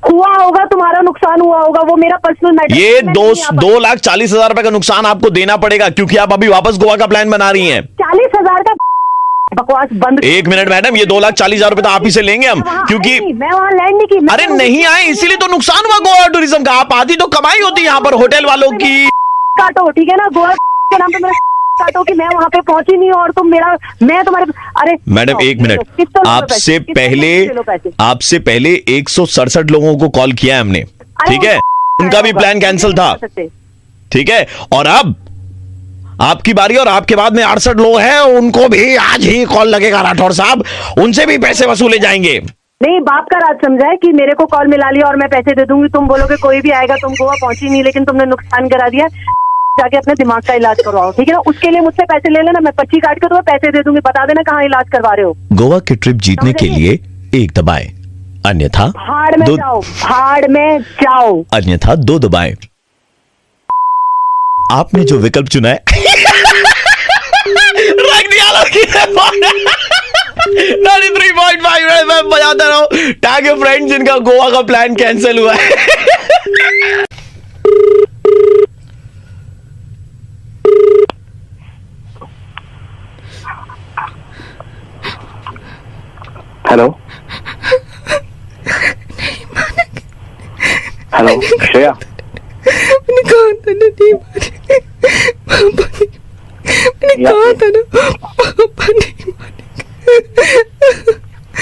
हुआ होगा, तुम्हारा नुकसान हुआ होगा, वो मेरा पर्सनल मैटर। ये 2,40,000 रुपए का नुकसान आपको देना पड़ेगा, क्योंकि आप अभी वापस गोवा का प्लान बना रही हैं। 40,000 का बकवास बंद। एक मिनट मैडम, ये 2,40,000 रुपए तो आप ही से लेंगे हम, क्योंकि मैं वहां लैंड नहीं की। अरे नहीं आए, इसीलिए तो नुकसान हुआ गोवा टूरिज्म का। आप आती तो कमाई होती यहाँ पर होटल वालों की। काटो, ठीक है ना? गोवा के नाम पे मेरा काटो कि मैं वहां पे पहुंची नहीं और तुम मेरा, मैं तुम्हारे। अरे मैडम एक मिनट, आपसे पहले 167 लोगों को कॉल किया है हमने, ठीक है? उनका भी प्लान कैंसिल था, ठीक है? और अब आपकी बारी, और आपके बाद में 68 लोग हैं, उनको भी आज ही कॉल लगेगा राठौर साहब, उनसे भी पैसे वसूले जाएंगे। नहीं, बाप का राज समझा है कि मेरे को कॉल मिला लिया और मैं पैसे दे दूंगी। तुम बोलोगे कोई भी आएगा, तुम गोवा पहुंची नहीं, लेकिन तुमने नुकसान करा दिया। जाके अपने दिमाग का इलाज करवाओ, ठीक है ना? उसके लिए मुझसे पैसे ले लेना, मैं पर्ची काट के तुम्हें पैसे दे दूंगी। बता देना कहाँ इलाज करवा रहे हो। गोवा की ट्रिप जीतने के लिए एक दबाएं, अन्यथा भाड़ में जाओ, भाड़ में जाओ, अन्यथा 2 दबाएं। आपने जो विकल्प चुना है रख दिया 93.5 FM बजाता रहो। टैग योर फ्रेंड्स जिनका गोवा का प्लान कैंसिल हुआ है। हेलो हेलो श्रेया, मैंने कहा था ना नहीं मानेंगे पापा, मैंने कहा था ना पापा नहीं मानेंगे।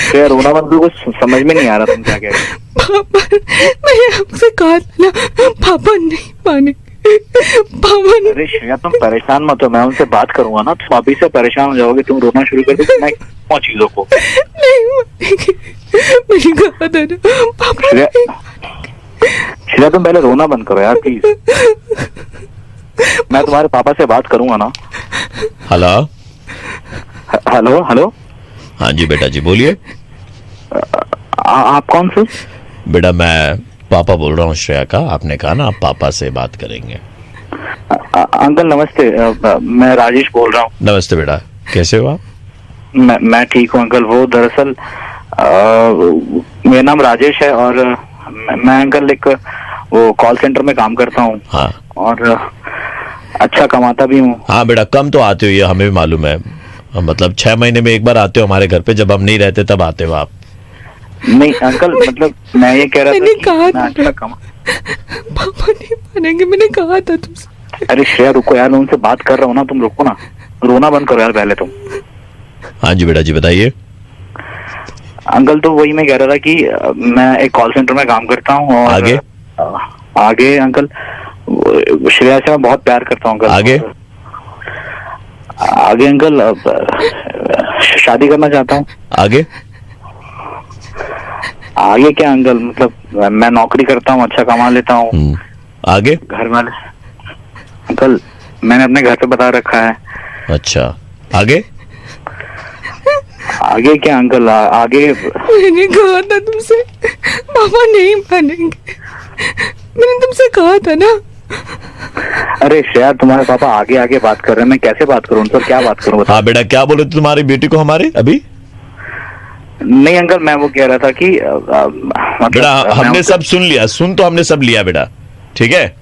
श्रेया, रोना बंद, कुछ समझ में नहीं आ रहा तुम क्या कह रहे हो। पापा, मैंने आपसे कहा था ना पापा नहीं मानेंगे। अरे श्रेया, तुम परेशान मत हो, मैं उनसे बात करूंगा ना, तुम अभी से परेशान हो जाओगे, तुम रोना शुरू कर दो, मैं चीजों को नहीं मानेंगे। मैंने कहा था ना पापा। श्रेया, तुम पहले रोना बंद करो यार प्लीज। मैं तुम्हारे पापा से बात करूंगा ना। हेलो हेलो हेलो, हाँ जी बेटा जी, बोलिए। आप कौन से? बेटा मैं पापा बोल रहा हूँ श्रेया का। आपने कहा ना आप पापा से बात करेंगे। अंकल नमस्ते, मैं राजेश बोल रहा हूँ। नमस्ते बेटा, कैसे हो आप? मैं ठीक हूँ अंकल। वो दरअसल मेरा नाम राजेश है और मैं अंकल एक वो कॉल सेंटर में काम करता हूँ। हाँ। और अच्छा कमाता भी हूँ। हाँ बेटा, कम तो आते हो, ये हमें भी मालूम है। मतलब 6 महीने में एक बार आते हो हमारे घर पे, जब हम नहीं रहते तब आते हो आप। नहीं अंकल, मतलब मैं ये कह रहा था कि मैं अच्छा कमा। पापा नहीं मानेंगे, मैंने कहा था तुमसे। अरे श्रेया रुको यार, मैं उनसे बात कर रहा हूँ ना, तुम रुको ना, रोना बंद करो यार पहले तुम। हाँ जी बेटा जी, बताइए। अंकल तो वही मैं कह रहा था कि मैं एक कॉल सेंटर में काम करता हूँ और आगे अंकल श्रेया से मैं बहुत प्यार करता हूँ अंकल। आगे अंकल शादी करना चाहता हूँ। आगे क्या अंकल, मतलब मैं नौकरी करता हूँ, अच्छा कमा लेता हूँ। आगे घर वाले अंकल मैंने अपने घर पे बता रखा है। अच्छा आगे क्या अंकल आगे मैंने कहा था तुमसे पापा नहीं मानेंगे, मैंने तुमसे कहा था ना। अरे श्रेया तुम्हारे पापा आगे बात कर रहे हैं, मैं कैसे बात करूँ उनसे, क्या बात करूँ? हाँ बेटा क्या बोले तुम्हारी बेटी को हमारे अभी? नहीं अंकल मैं वो कह रहा था कि बेटा हमने सब सुन लिया, तो हमने सब लिया बेटा, ठीक है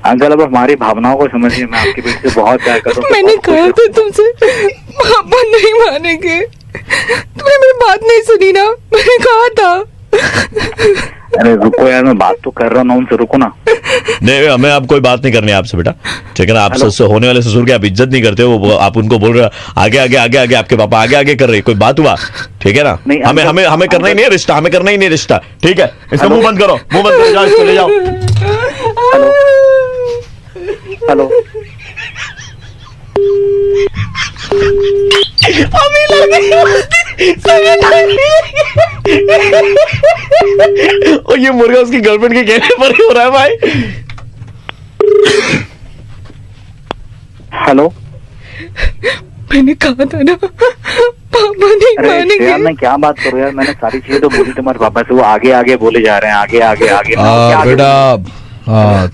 अंकल अब हमारी भावनाओं को समझिए। मैं आपकी बेटी से बहुत प्यार करता हूँ। मैंने कहा था तुमसे पापा नहीं मानेंगे, तुमने मेरी बात नहीं सुनी ना, मैंने कहा था। अरे रुको यार, मैं बात तो कर रहा हूँ उनसे, रुको ना। नहीं हमें अब कोई बात नहीं करनी आपसे बेटा, ठीक है ना। आप होने वाले ससुर की आप इज्जत नहीं करते हो, आप उनको बोल रहे आगे आपके पापा आगे कर रहे, कोई बात हुआ, ठीक है ना। हमें करना ही नहीं रिश्ता, हमें करना ही नहीं रिश्ता, ठीक है। इसका मुंह बंद करो, जाओ इसको ले जाओ। हेलो और ये मुर्गा उसकी गर्लफ्रेंड के कहने पर ही हो रहा है भाई। हेलो मैंने कहा था ना पापा नहीं मानेंगे। मैं क्या बात करूँ यार, मैंने सारी चीजें तो बोली तुम्हारे पापा से, वो आगे बोले जा रहे हैं, आगे। बेटा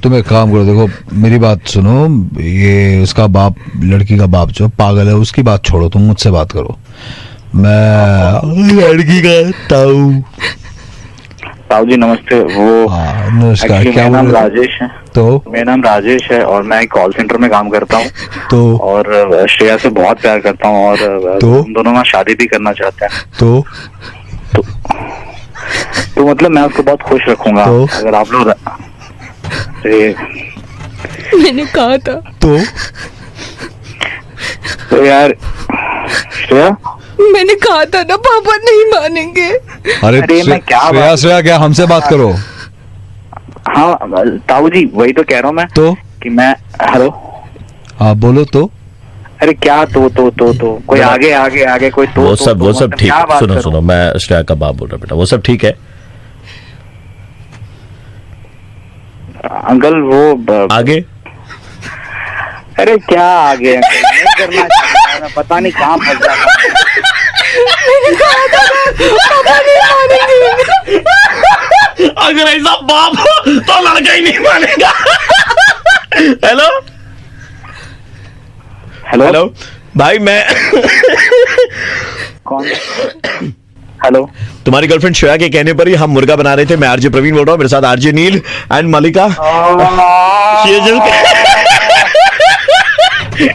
तुम एक काम करो, देखो मेरी बात सुनो, ये उसका बाप, लड़की का बाप जो पागल है, उसकी बात छोड़ो, तुम मुझसे बात करो। मैं लड़की का ताऊ जी नमस्ते। वो नमस्कार, क्या नाम राजेश है। तो मेरा नाम राजेश है और मैं एक कॉल सेंटर में काम करता हूँ। तो और श्रेया से बहुत प्यार करता हूँ और हम दोनों ना शादी भी करना चाहते हैं। तो मतलब मैं उसको बहुत खुश रखूंगा अगर आप लोग। मैंने कहा था तो यार श्रेया, मैंने कहा था ना पापा नहीं मानेंगे। अरे श्रेया क्या हमसे बात करो। हाँ ताऊ जी वही तो कह रहा हूँ मैं कि मैं। हेलो हाँ बोलो तो। अरे क्या तो कोई आगे कोई वो सब ठीक है। सुनो मैं श्रेया का बाप बोल रहा बेटा, वो सब ठीक है अंकल। वो आगे अरे क्या आगे नहीं करना चाहता, मैं पता नहीं कहाँ फंस जाता। मैंने कहा था पापा नहीं मानेंगे। अगर ऐसा बाप हो तो लड़का ही नहीं मानेगा। हेलो भाई मैं कौन? हेलो तुम्हारी गर्लफ्रेंड श्रेया के कहने पर ही हम मुर्गा बना रहे थे। मैं आरजे प्रवीण बोल रहा हूँ, मेरे साथ आरजे नील एंड मलिका।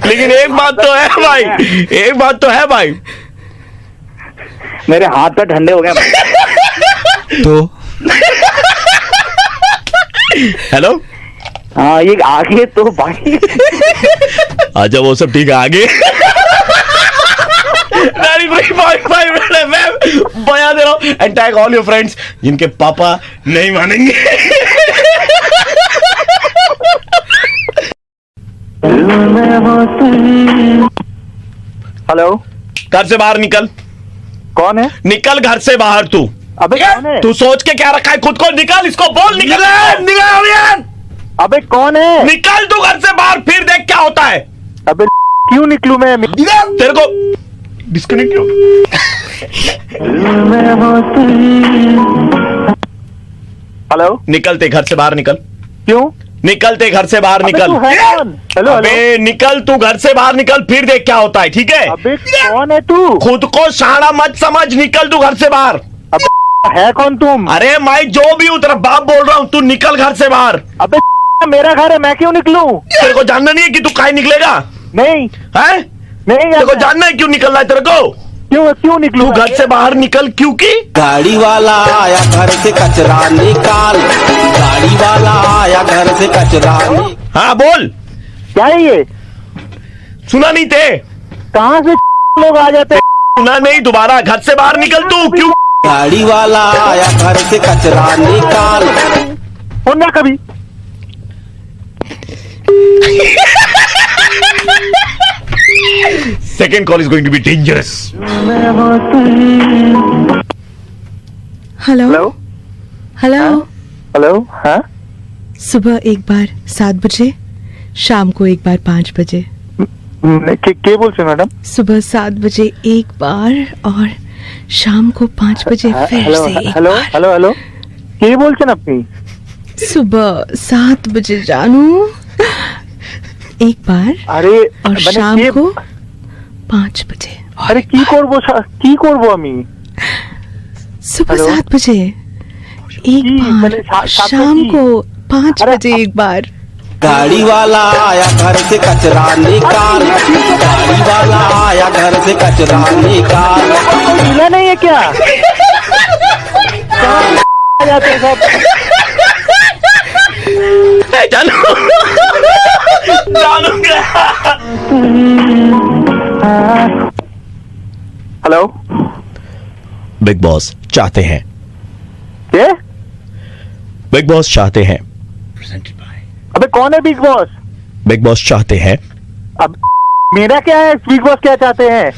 लेकिन एक बात तो है भाई, मेरे हाथ तो ठंडे हो गए। तो हेलो हाँ ये आगे तो भाई आजा, वो सब ठीक है आगे। मैं बया दे रहा हूँ and tag all your friends जिनके पापा नहीं मानेंगे। हेलो घर से बाहर निकल। कौन है? निकल घर से बाहर तू। अबे कौन है? तू सोच के क्या रखा है खुद को? निकल, इसको बोल निकल। अबे कौन है? निकल तू घर से बाहर, फिर देख क्या होता है। अबे क्यों निकलूं मैं? तेरे को डिस्कनेक्ट क्यों? हेलो निकलते घर से बाहर निकल। क्यों? निकलते घर से बाहर निकल। हेलो अबे निकल तू घर से बाहर निकल, फिर देख क्या होता है, ठीक है? अबे कौन है तू? खुद को शाना मत समझ, निकल तू घर से बाहर। अबे है कौन तुम? अरे मैं जो भी हूँ तेरा बाप बोल रहा हूँ, तू निकल घर से बाहर। अबे मेरा घर है, मैं क्यों निकलूं? तेरे को जानना नहीं है कि तू काहे निकलेगा? नहीं है? नहीं तेरे को जानना है क्यों निकलना है तेरे को? क्यों निकलूं? तू घर से बाहर निकल क्योंकि गाड़ी वाला आया घर से कचरा निकाल। गाड़ी वाला आया घर से कचरा। हाँ बोल, क्या है ये? सुना नहीं थे? कहाँ से लोग आ जाते हैं? सुना नहीं, दोबारा घर से बाहर निकल तू। क्यों? गाड़ी वाला आया घर से कचरा निकाल। ना कभी Second call is going to be dangerous. Hello hello hello. हाँ, सुबह एक बार 7 बजे, शाम को एक बार 5 बजे। क्या बोलते मैडम? सुबह 7 बजे एक बार और शाम को 5 बजे फिर हेलो से एक हेलो बार। हेलो हेलो, क्या बोलते ना अपनी? सुबह 7 बजे जानू एक बार, अरे और शाम को 5 बजे। अरे की करबो আমি? सुबह 7 बजे एक बार, शाम को 5 बजे एक बार। गाड़ी वाला आया घर से कचरा निकाल। गाड़ी वाला आया घर से कचरा निकाल। मिला नहीं है क्या? जाते सब। जानू हेलो। बिग बॉस चाहते हैं। क्या? बिग बॉस चाहते हैं। अबे कौन है बिग बॉस? बिग बॉस चाहते हैं। अब मेरा क्या है? बिग बॉस क्या चाहते हैं?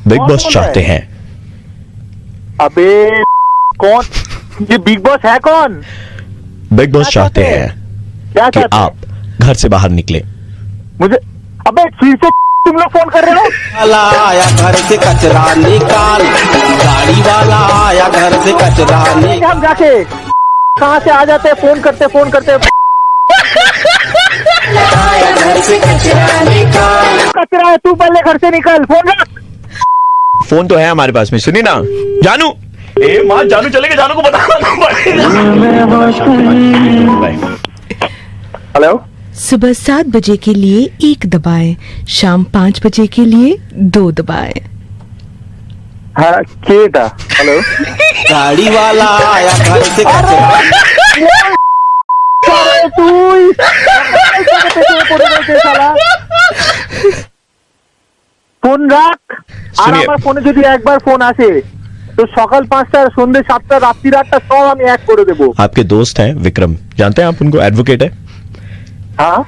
बिग बॉस चाहते हैं। अबे कौन? ये बिग बॉस है कौन? बिग बॉस चाहते हैं क्या कि चाहते हैं? आप घर से बाहर निकले। मुझे अबे फिर से तुम लोग फोन कर रहे हो? वाला आया घर से कचरा निकाल। गाड़ी वाला आया घर से कचरा निकाल। हम जाके कहाँ से आ जाते हैं? फोन करते घर से कचरा निकाल। कचरा है, तू पहले घर से निकल। फोन रख। फोन तो है हमारे पास में, सुनिए ना। जानू ए माँ, जानू चलेगा, जानू को बताना पड़ेगा। हेलो। सुबह 7 बजे के लिए 1 दबाएं, शाम 5 बजे के लिए 2 दबाएं। हाँ क्या था? हेलो। गाड़ी वाला आया घर से कचरा। ফোন রাখ। আর আমার ফোনে যদি একবার ফোন আসে तो सकाल 5टा, সন্ধ্যে 7টা, রাত্রি 8টা सब আমি এক করে দেবো। आपके दोस्त हैं विक्रम, जानते हैं आप उनको? एडवोकेट है। हाँ,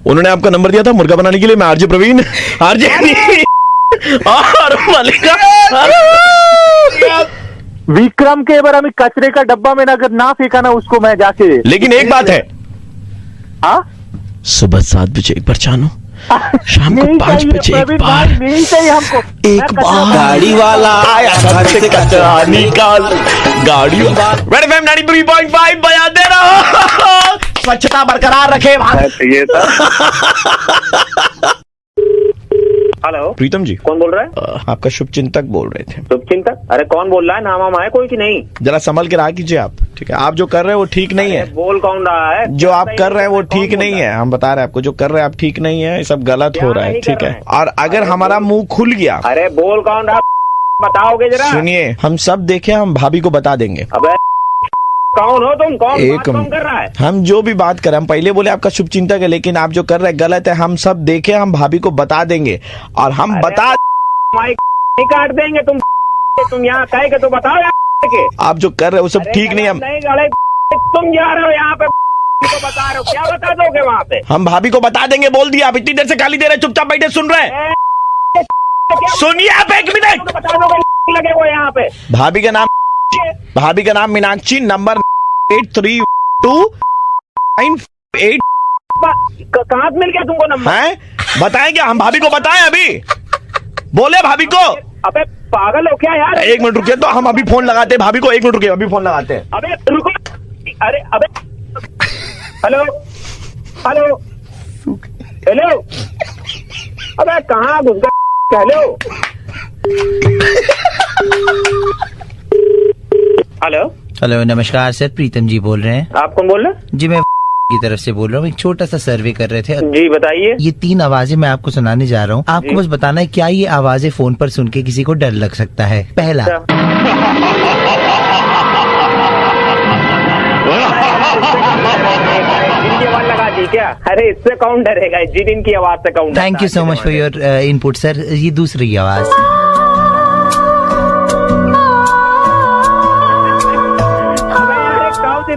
उन्होंने आपका नंबर दिया था मुर्गा बनाने के लिए। मैं आरजे प्रवीण, आरजे और मलिका। विक्रम के बार हमें कचरे का डब्बा में अगर ना फेंका ना उसको मैं जाके। लेकिन एक बात है। हाँ, सुबह 7 बजे एक बार जानो, शाम को 5 बजे एक बार। नहीं चाहिए हमको एक बार। गाड़ी वाला आया घर से कचरा निकाल। गाड़ी रेड एफएम 93.5 बजा दे रहा। स्वच्छता बरकरार रखे। ये था। हेलो प्रीतम जी, कौन बोल रहा है? आपका शुभचिंतक बोल रहे थे। शुभचिंतक? अरे कौन बोल रहा है? नाम वाम है कोई कि नहीं? जरा संभल के रहा कीजिए आप, ठीक है? आप जो कर रहे हैं वो ठीक नहीं है। बोल कौन रहा है? जो आप कर रहे हैं वो ठीक नहीं है। हम बता रहे हैं आपको, जो कर रहे हैं आप ठीक नहीं है, ये सब गलत हो रहा है, ठीक है? और अगर हमारा मुंह खुल गया। अरे बोल कौन रहा, बताओगे जरा। सुनिए, हम सब देखे, हम भाभी को बता देंगे। अबे कौन हो तुम? कौन एक बात कौन कर रहा है? हम जो भी बात करें, हम पहले बोले आपका शुभचिंतक है, लेकिन आप जो कर रहे हैं गलत है। हम सब देखे, हम भाभी को बता देंगे और हम बता माइक नहीं काट देंगे। तुम यहाँ कहे के तो बताओ यार के। आप जो कर रहे हो वो सब ठीक नहीं। हम तुम जा रहे हो यहाँ पे को बता रहे हो, क्या बता दोगे वहाँ पे? हम भाभी को बता देंगे, बोल दिया। आप इतनी देर से गाली दे रहे, चुपचाप बैठे सुन रहे हैं। सुनिए आप 1 मिनट। बता दोगे लगे वो यहाँ पे। भाभी का नाम मीनाक्षी, नंबर 832998। कहाँ मिल गया तुमको नंबर? हैं? बताएं क्या? हम भाभी को बताएं अभी? बोले भाभी को? अबे पागल हो क्या यार? 1 मिनट रुकिए, तो हम अभी फोन लगाते हैं भाभी को। 1 मिनट रुकिए, अभी फोन लगाते हैं। अबे रुको। अरे अबे हेलो हेलो हेलो। अबे कहाँ घुस गए? हेलो हेलो हेलो, नमस्कार सर, प्रीतम जी बोल रहे हैं। आप कौन बोल रहे हैं? जी मैं की तरफ से बोल रहा हूँ। एक छोटा सा सर्वे कर रहे थे। जी बताइए। ये 3 आवाजें मैं आपको सुनाने जा रहा हूँ। आपको बस बताना है क्या ये आवाजें फोन पर सुन के किसी को डर लग सकता है। पहला, जिनकी आवाज लगा दी क्या? अरे इससे कौन डरेगा? जिन की आवाज से कौन? Thank you so much for your input sir. ये दूसरी आवाज।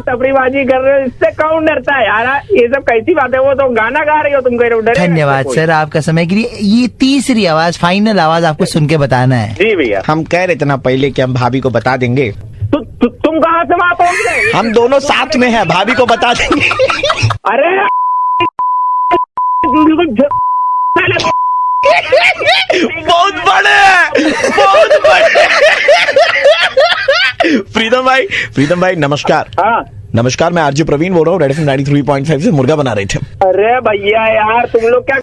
टपरीबाजी कर रहे हो, इससे कौन डरता है यार? ये सब कैसी बात है? वो तो गाना गा रही हो तुम, कह रहे हो डरे? धन्यवाद सर आपका समय के लिए। ये तीसरी आवाज, फाइनल आवाज आपको सुन के बताना है। जी भैया। हम कह रहे थे ना पहले कि हम भाभी को बता देंगे। तुम कहाँ से वहाँ पहुँच गए? हम दोनों साथ में हैं, भाभी को बता देंगे। अरे बहुत बड़े हैं, बहुत बड़े। प्रीतम भाई नमस्कार। हाँ नमस्कार, मैं आरजे प्रवीण बोल रहा हूँ, रेड एफएम 93.5 से मुर्गा बना रहे थे। अरे भैया यार तुम लोग क्या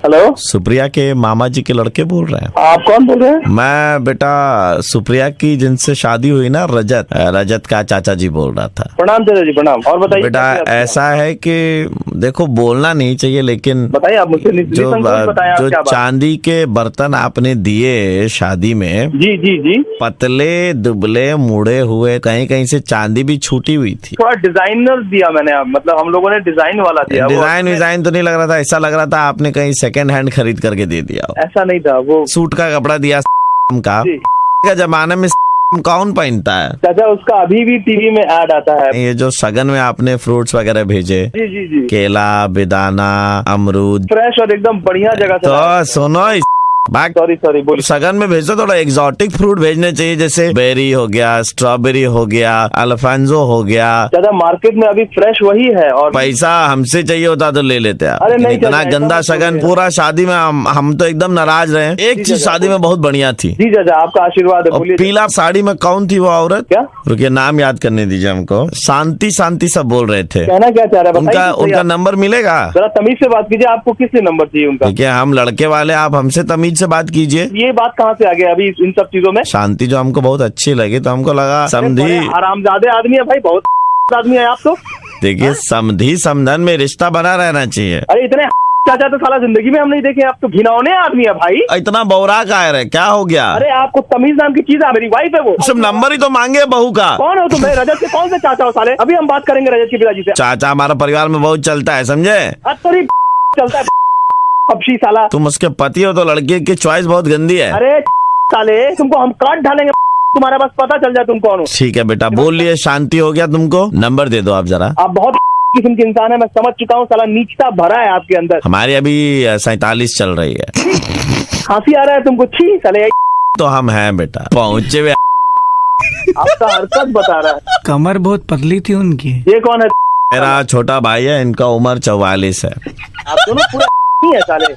हेलो, सुप्रिया के मामा जी के लड़के बोल रहे हैं? आप कौन बोल रहे हैं? मैं बेटा सुप्रिया की जिनसे शादी हुई ना, रजत का चाचा जी बोल रहा था। प्रणाम चाचा जी, प्रणाम। और बताइए बेटा, ऐसा है कि देखो बोलना नहीं चाहिए, लेकिन बताइए आप मुझसे। जो चांदी के बर्तन आपने दिए शादी में, जी जी जी, पतले दुबले मुड़े हुए, कहीं कहीं से चांदी भी छूटी हुई थी। थोड़ा डिजाइनर दिया मैंने, मतलब हम लोगों ने डिजाइन वाला दिया। डिजाइन तो नहीं लग रहा था, ऐसा लग रहा था आपने कहीं सेकंड हैंड खरीद करके दे दिया। ऐसा नहीं था, वो सूट का कपड़ा दिया का जमाने में कौन पहनता है चाचा? उसका अभी भी टीवी में ऐड आता है। ये जो सगन में आपने फ्रूट्स वगैरह भेजे, जी जी जी, केला, बेदाना, अमरूद, फ्रेश और एकदम बढ़िया जगह से। तो सुनो, सॉरी बोलिए। सगन में भेजो, थोड़ा एग्जॉटिक फ्रूट भेजने चाहिए, जैसे बेरी हो गया, स्ट्रॉबेरी हो गया, अल्फांजो हो गया। दादा मार्केट में अभी फ्रेश वही है, और पैसा हमसे चाहिए होता तो ले लेते आप। अरे नहीं, इतना गंदा सगन पूरा शादी में, हम तो एकदम नाराज रहे। एक चीज शादी में बहुत बढ़िया थी। जी चाचा आपका आशीर्वाद है। बोलिए। पीला साड़ी में कौन थी वो औरत? क्या? रुकिए नाम याद करने दीजिए हमको। शांति सब बोल रहे थे। कहना क्या चाह रहे हैं? उनका नंबर मिलेगा? जरा तमीज से बात कीजिए, आपको किसने नंबर चाहिए उनका? ठीक है, हम लड़के वाले, आप हमसे तमीज से बात कीजिए। ये बात कहाँ से आ गया अभी इन सब चीजों में? शांति जो हमको बहुत अच्छी लगी, तो हमको लगा समधी आरामजादे आदमी है भाई, बहुत आदमी है आप तो। देखिए समधी समधन में रिश्ता बना रहना चाहिए। अरे इतने चाचा तो साला जिंदगी में हम नहीं देखे, आप तो घिनौने आदमी है भाई। इतना बौरा का है, क्या हो गया? अरे आपको तमीज नाम की चीज है? मेरी वाइफ है वो। सब नंबर ही तो मांगे बहू का। कौन हो तुम? रजत के कौन से चाचा हो साले? अभी हम बात करेंगे रजत के पिताजी से। चाचा हमारा परिवार में बहुत चलता है, समझे? चलता है पक्षी साला। तुम उसके पति हो तो लड़के की चॉइस बहुत गंदी है। अरे साले तुमको हम काट डालेंगे, तुम्हारे पास पता चल जाए तुम कौन हो। ठीक है बेटा, बोल लिए। शांति हो गया, तुमको नंबर दे दो आप जरा। आप बहुत किस्म के इंसान है, मैं समझ चुका हूँ। साला नीचता भरा है आपके अंदर। हमारी अभी 47 चल रही है। खांसी आ रहा है तुमको? छी साले। तो हम हैं बेटा, पहुँचे हुए। आपका हरकत बता रहा है। कमर बहुत पतली थी उनकी। ये कौन है? मेरा छोटा भाई है, इनका उम्र 44 है। आप दोनों पूरा है साले।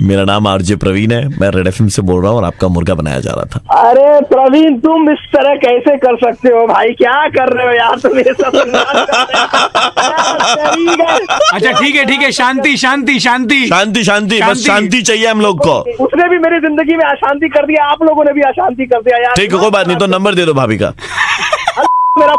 मेरा नाम आरजे प्रवीण है, मैं रेड एफएम से बोल रहा हूँ और आपका मुर्गा बनाया जा रहा था। अरे प्रवीण तुम इस तरह कैसे कर सकते हो भाई? क्या कर रहे हो यार तुम? ये सब अच्छा ठीक है, शांति बस शांति चाहिए हम लोग को। उसने भी मेरी जिंदगी में अशांति कर दिया, आप लोगों ने भी अशांति कर दिया यार। ठीक है, कोई बात नहीं, तो नंबर दे दो भाभी का। मेरा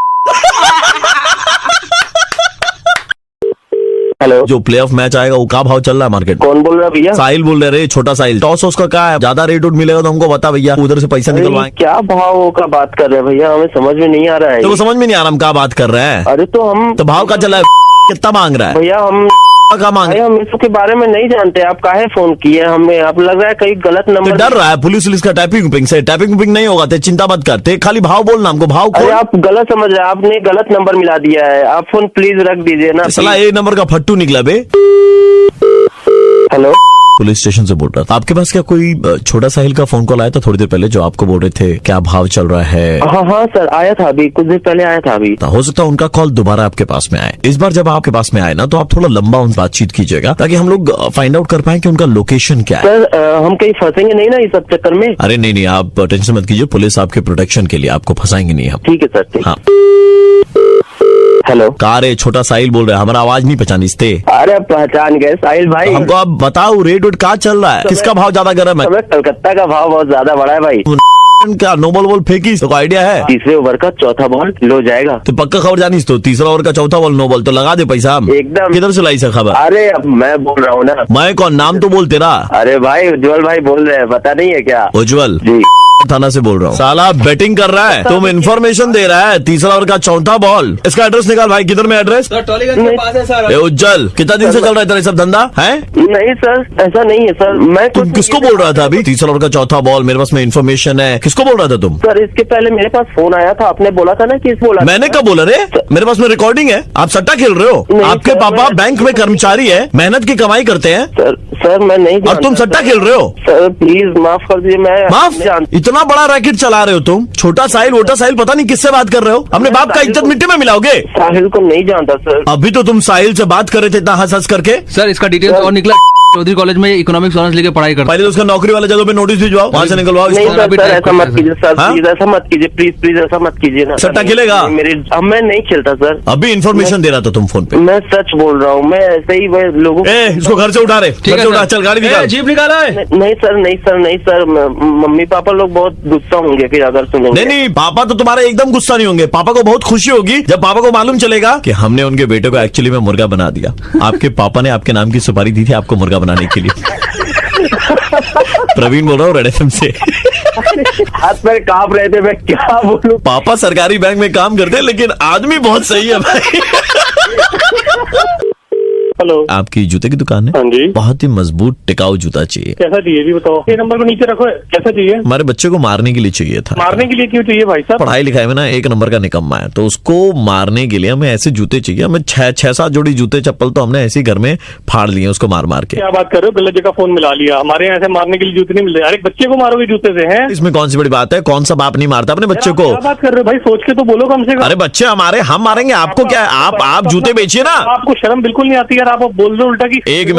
हेलो, जो प्ले ऑफ मैच आएगा वो क्या भाव चल रहा है मार्केट? कौन बोल रहा है भैया? साहिल बोल रहे, छोटा साहिल। टॉस उसका क्या है? ज्यादा रेट मिलेगा तो हमको बता भैया, उधर से पैसा निकलवाएं। क्या भाव का बात कर रहे हैं भैया? हमें समझ में नहीं आ रहा है। तो समझ में नहीं आ रहा हम क्या बात कर रहे हैं। अरे तो भाव का चला है, कितना मांग रहा है भैया? हम हम इसके बारे में नहीं जानते। आप काहे फोन किए हमें? आप लग रहा है कहीं गलत नंबर। तो डर रहा है पुलिस का टैपिंग से। टैपिंग नहीं होगा तो चिंता मत करते, खाली भाव बोलना हमको। भाव अरे आप गलत समझ रहे हैं, आपने गलत नंबर मिला दिया है। आप फोन प्लीज रख दीजिए ना। साला ये नंबर का फट्टू निकला बे। हेलो, पुलिस स्टेशन से बोल रहा था। आपके पास क्या कोई छोटा साहिल का फोन कॉल आया था थोड़ी देर पहले, जो आपको बोल रहे थे क्या भाव चल रहा है? हाँ सर, आया था अभी कुछ देर पहले आया था अभी। हो सकता है उनका कॉल दोबारा आपके पास में आए। इस बार जब आपके पास में आए ना, तो आप थोड़ा लंबा उनसे बातचीत कीजिएगा, ताकि हम लोग फाइंड आउट कर पाए कि उनका लोकेशन क्या है। सर हम कहीं फंसेंगे नहीं ना इस सब चक्कर में? अरे नहीं, आप टेंशन मत कीजिए, पुलिस आपके प्रोटेक्शन के लिए, आपको फंसाएंगे नहीं हम। ठीक है सर। हाँ हेलो, कार छोटा साहिल बोल रहे हैं, हमारा आवाज नहीं पहचानीते? अरे पहचान गए साहिल भाई। हमको आप बताओ रेट क्या चल रहा है? किसका भाव ज्यादा गर्म है? कलकत्ता का भाव बहुत ज्यादा बढ़ा है भाई। क्या नो बॉल फेंकी? तो आइडिया है? तीसरे ओवर का चौथा बॉल लो जाएगा। तो पक्का खबर जानी तो तीसरा ओवर का चौथा बॉल नो बॉल, तो लगा दे पैसा हम। एकदम। किधर से लाई सा खबर? अरे अब मैं बोल रहा हूँ ना। मैं कौन? नाम तो बोल तेरा। अरे भाई उज्जवल भाई बोल रहे हैं, पता नहीं है क्या? उज्जवल जी। थाना से बोल रहा हूँ। साला बेटिंग कर रहा है, तुम इन्फॉर्मेशन दे रहा है। तीसरा ओवर का चौथा बॉल, इसका एड्रेस निकाल भाई। किधर में एड्रेस? टॉलीगंज के पास है सर। उज्जवल, कितना दिन से चल रहा है तेरा सब धंधा है? नहीं सर, ऐसा नहीं है सर। मैं तुम किसको बोल रहा था अभी? तीसरा ओवर का चौथा बॉल, मेरे पास में इन्फॉर्मेशन है। किसको बोल रहा था तुम? सर इसके पहले मेरे पास फोन आया था, आपने बोला था ना कि बोला। मैंने कब बोला रे? मेरे पास में रिकॉर्डिंग है। आप सट्टा खेल रहे हो? आपके पापा बैंक में कर्मचारी है, मेहनत की कमाई करते हैं। सर मैं नहीं, और तुम सट्टा खेल रहे हो? सर प्लीज माफ कर दीजिए। मैं माफ? इतना बड़ा रैकेट चला रहे हो तुम? छोटा साहिल वोटा साहिल पता नहीं किससे बात कर रहे हो। अपने बाप का इज्जत मिट्टी में मिलाओगे? साहिल को नहीं जानता सर। अभी तो तुम साहिल से बात कर रहे थे इतना हंस हंस करके। सर इसका डिटेल्स और निकला, चौधरी कॉलेज में इकोनॉमिक्स ऑनर्स लेके पढ़ाई करता। पहले तो उसका नौकरी वाले जगह पे नोटिस भिजवाओ, वहाँ से निकलवाओ। नहीं सर, ऐसा मत कीजिए सर, प्लीज ऐसा मत कीजिए, प्लीज ऐसा मत कीजिए ना। सट्टा खेलेगा? मैं नहीं खेलता सर। अभी इन्फॉर्मेशन दे रहा था तुम फोन पे। मैं सच बोल रहा हूँ, मैं ऐसे ही लोगों। इसको घर से उठा रहे, घर से उठा, चल गाड़ी निकाल। जीप निकाला है? नहीं सर, नहीं सर, नहीं सर, मम्मी पापा लोग बहुत गुस्सा होंगे फिर अगर सुनेंगे। नहीं, पापा तो तुम्हारे एकदम गुस्सा नहीं होंगे। पापा को बहुत खुशी होगी जब पापा को मालूम चलेगा कि हमने उनके बेटे को एक्चुअली में मुर्गा बना दिया। आपके पापा ने आपके नाम की सुपारी दी थी आपको मुर्गा बनाने के लिए। प्रवीण बोल रहा हूँ रेड एफएम से। हाथ में कांप रहे थे, मैं क्या बोलूं। पापा सरकारी बैंक में काम करते हैं लेकिन आदमी बहुत सही है भाई। हेलो, आपकी जूते की दुकान है? हाँ जी। बहुत ही मजबूत टिकाऊ जूता चाहिए। कैसा चाहिए जी बताओ? ये नंबर को नीचे रखो। कैसा चाहिए? हमारे बच्चे को मारने के लिए चाहिए था। मारने के लिए क्यों चाहिए भाई साहब? पढ़ाई लिखाई में ना एक नंबर का निकम्मा है, तो उसको मारने के लिए हमें ऐसे जूते चाहिए। हमें 6-7 जोड़ी जूते चप्पल तो हमने ऐसे ही घर में फाड़ लिए उसको मार मार के। क्या बात कर रहे हो? गलत जगह फोन मिला लिया। हमारे यहाँ ऐसे मारने के लिए जूते नहीं मिलते। अरे बच्चे को मारोगे जूते से? हैं इसमें कौन सी बड़ी बात है? कौन सा बाप नहीं मारता अपने बच्चे को? क्या बात कर रहे हो भाई? सोच के तो बोलो कम से कम। अरे बच्चे हमारे, हम मारेंगे आपको क्या है? आप जूते बेचिए ना। आपको शर्म बिल्कुल नहीं आती यार? आप बोल रहे हो उल्टा की। एक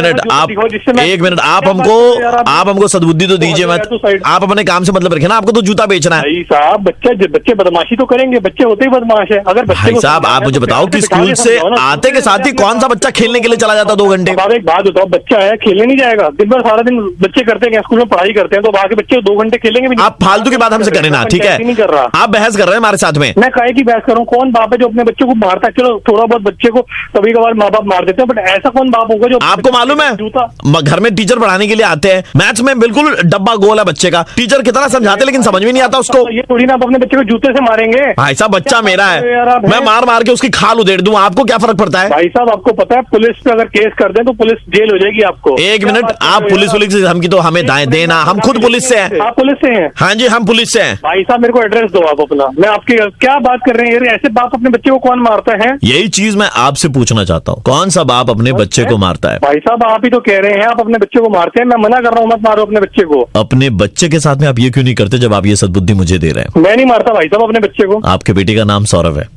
मिनट आप हमको सद्बुद्धि तो दीजिए मत। आप अपने काम से मतलब रखे ना, आपको तो जूता बेचना है। भाई साहब बच्चे बदमाशी तो करेंगे, बच्चे होते ही बदमाश है। अगर भाई साहब आप मुझे बताओ कि स्कूल से आते के साथ ही कौन सा बच्चा खेलने के लिए चला जाता 2 घंटे? आप एक बात बताओ, बच्चा है खेलने नहीं जाएगा? दिन भर सारा दिन बच्चे करते हैं, स्कूल में पढ़ाई करते हैं, तो बाकी बच्चे 2 घंटे खेलेंगे भी? आप फालतू की बात हमसे करें ना, ठीक है? नहीं कर रहा। आप बहस कर रहे हैं हमारे साथ में। मैं काहे की बहस करूँ? कौन बाप है जो अपने बच्चे को मारता है? चलो थोड़ा बहुत बच्चे को कभी कभार माँ बाप मार देते हैं, बट ऐसा कौन बाप होगा जो? आपको मालूम है घर में टीचर पढ़ाने के लिए आते हैं, मैथ्स में बिल्कुल डब्बा गोल है बच्चे का, टीचर कितना समझाते लेकिन समझ में नहीं आता उसको। ये थोड़ी ना आप अपने बच्चे को जूते से मारेंगे। भाई साहब बच्चा मेरा है, मैं मार मार के उसकी खाल उधेड़ दूं, आपको क्या फर्क पड़ता है? भाई साहब आपको पता है पुलिस पे अगर केस कर दें तो पुलिस जेल हो जाएगी आपको। एक मिनट, आप पुलिस से हमकी तो हमें दाएं देना, हम खुद पुलिस से हैं। आप पुलिस से हैं? हाँ जी हम पुलिस से हैं। भाई साहब मेरे को एड्रेस दो आप अपना। मैं आपकी क्या बात कर रहे हैं? ऐसे बाप अपने बच्चे को कौन मारता है? यही चीज मैं आपसे पूछना चाहता हूँ, कौन सा बाप अपने बच्चे को मारता है? भाई साहब आप ही तो कह रहे हैं आप अपने बच्चे को मारते हैं। मैं मना कर रहा हूँ, मत मारो अपने बच्चे को। अपने बच्चे के साथ में आप ये क्यों नहीं करते जब आप ये सद्बुद्धि मुझे दे रहे हैं? मैं नहीं मारता भाई साहब अपने बच्चे को। आपके बेटे का नाम सौरभ है।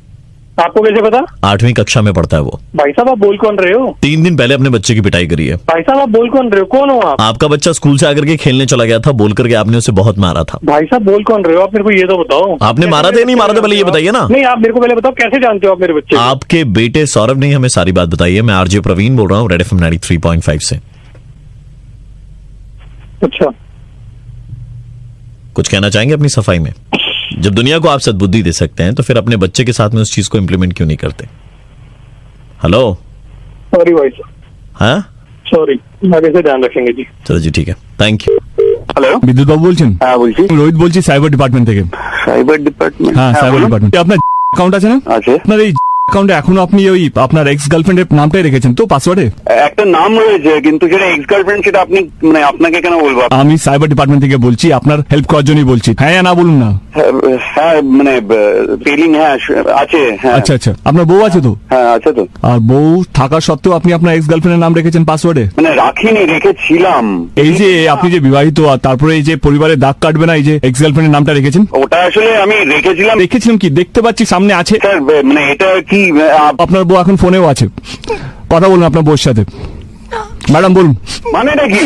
आपको कैसे पता? 8वीं कक्षा में पढ़ता है वो। भाई साहब आप बोल कौन रहे हो? 3 दिन पहले अपने बच्चे की पिटाई करी है। भाई साहब आप बोल कौन रहे हो? कौन हो आप? आपका बच्चा स्कूल से आकर के खेलने चला गया था, बोल करके आपने उसे बहुत मारा था। भाई साहब बोल कौन रहे हो आप? मेरे को ये तो बताओ। आपने मारा था या नहीं मारा था, पहले ये बताइए ना। नहीं आप मेरे को पहले बताओ, कैसे जानते हो आप मेरे बच्चे? आपके बेटे सौरभ ने हमें सारी बात बताई है। मैं आरजे प्रवीण बोल रहा हूँ रेड एफएम 93.5 से। अच्छा, कुछ कहना चाहेंगे अपनी सफाई में? जब दुनिया को आप सद्बुद्धि दे सकते हैं तो फिर अपने बच्चे के साथ में उस चीज को इम्प्लीमेंट क्यों नहीं करते? हेलो सॉरी भाई साहब। हाँ सॉरी, आगे से ध्यान रखेंगे जी। चलो जी ठीक है, थैंक यू। হ্যালো বিদ্যুৎ বাবু বলছেন? হ্যাঁ বলছি। রোহিত বলছি সাইবার ডিপার্টমেন্ট থেকে। Cyber department? হ্যাঁ সাইবার ডিপার্টমেন্ট। আপনার অ্যাকাউন্ট আছে না? আছে। আপনার এই অ্যাকাউন্টে এখনো আপনি ওই আপনার এক্স গার্লফ্রেন্ডের নামটাই রেখেছেন তো পাসওয়ার্ডে? একটা নাম রয়েছে কিন্তু সেটা এক্স গার্লফ্রেন্ড, সেটা আপনি মানে আপনাকে কেন বলবো? আমি সাইবার ডিপার্টমেন্ট থেকে বলছি, আপনার হেল্প করার জন্যই বলছি। হ্যাঁ না বলুন না। হ্যাঁ মানে ফিলিং হ্যাঁ আছে। হ্যাঁ আচ্ছা আচ্ছা, আপনার বউ আছে তো? হ্যাঁ আছে তো। আর বউ থাকা সত্ত্বেও আপনি আপনার এক্স গার্লফ্রেন্ডের নাম রেখেছেন পাসওয়ার্ডে? মানে রাখিনি, রেখেছিলাম। এই যে আপনি যে বিবাহিত আর তারপরে এই যে পরিবারের দাগ কাটবে না, এই যে এক্স গার্লফ্রেন্ডের নামটা রেখেছেন? ওটা আসলে আমি রেখেছিলাম। রেখেছিলাম কি দেখতে পাচ্ছি সামনে আছে। স্যার মানে এটা কি আপনার বউ এখন ফোনেও আছে, কথা বলুন আপনার বউর সাথে। ম্যাডাম বলুন মানেটা কি?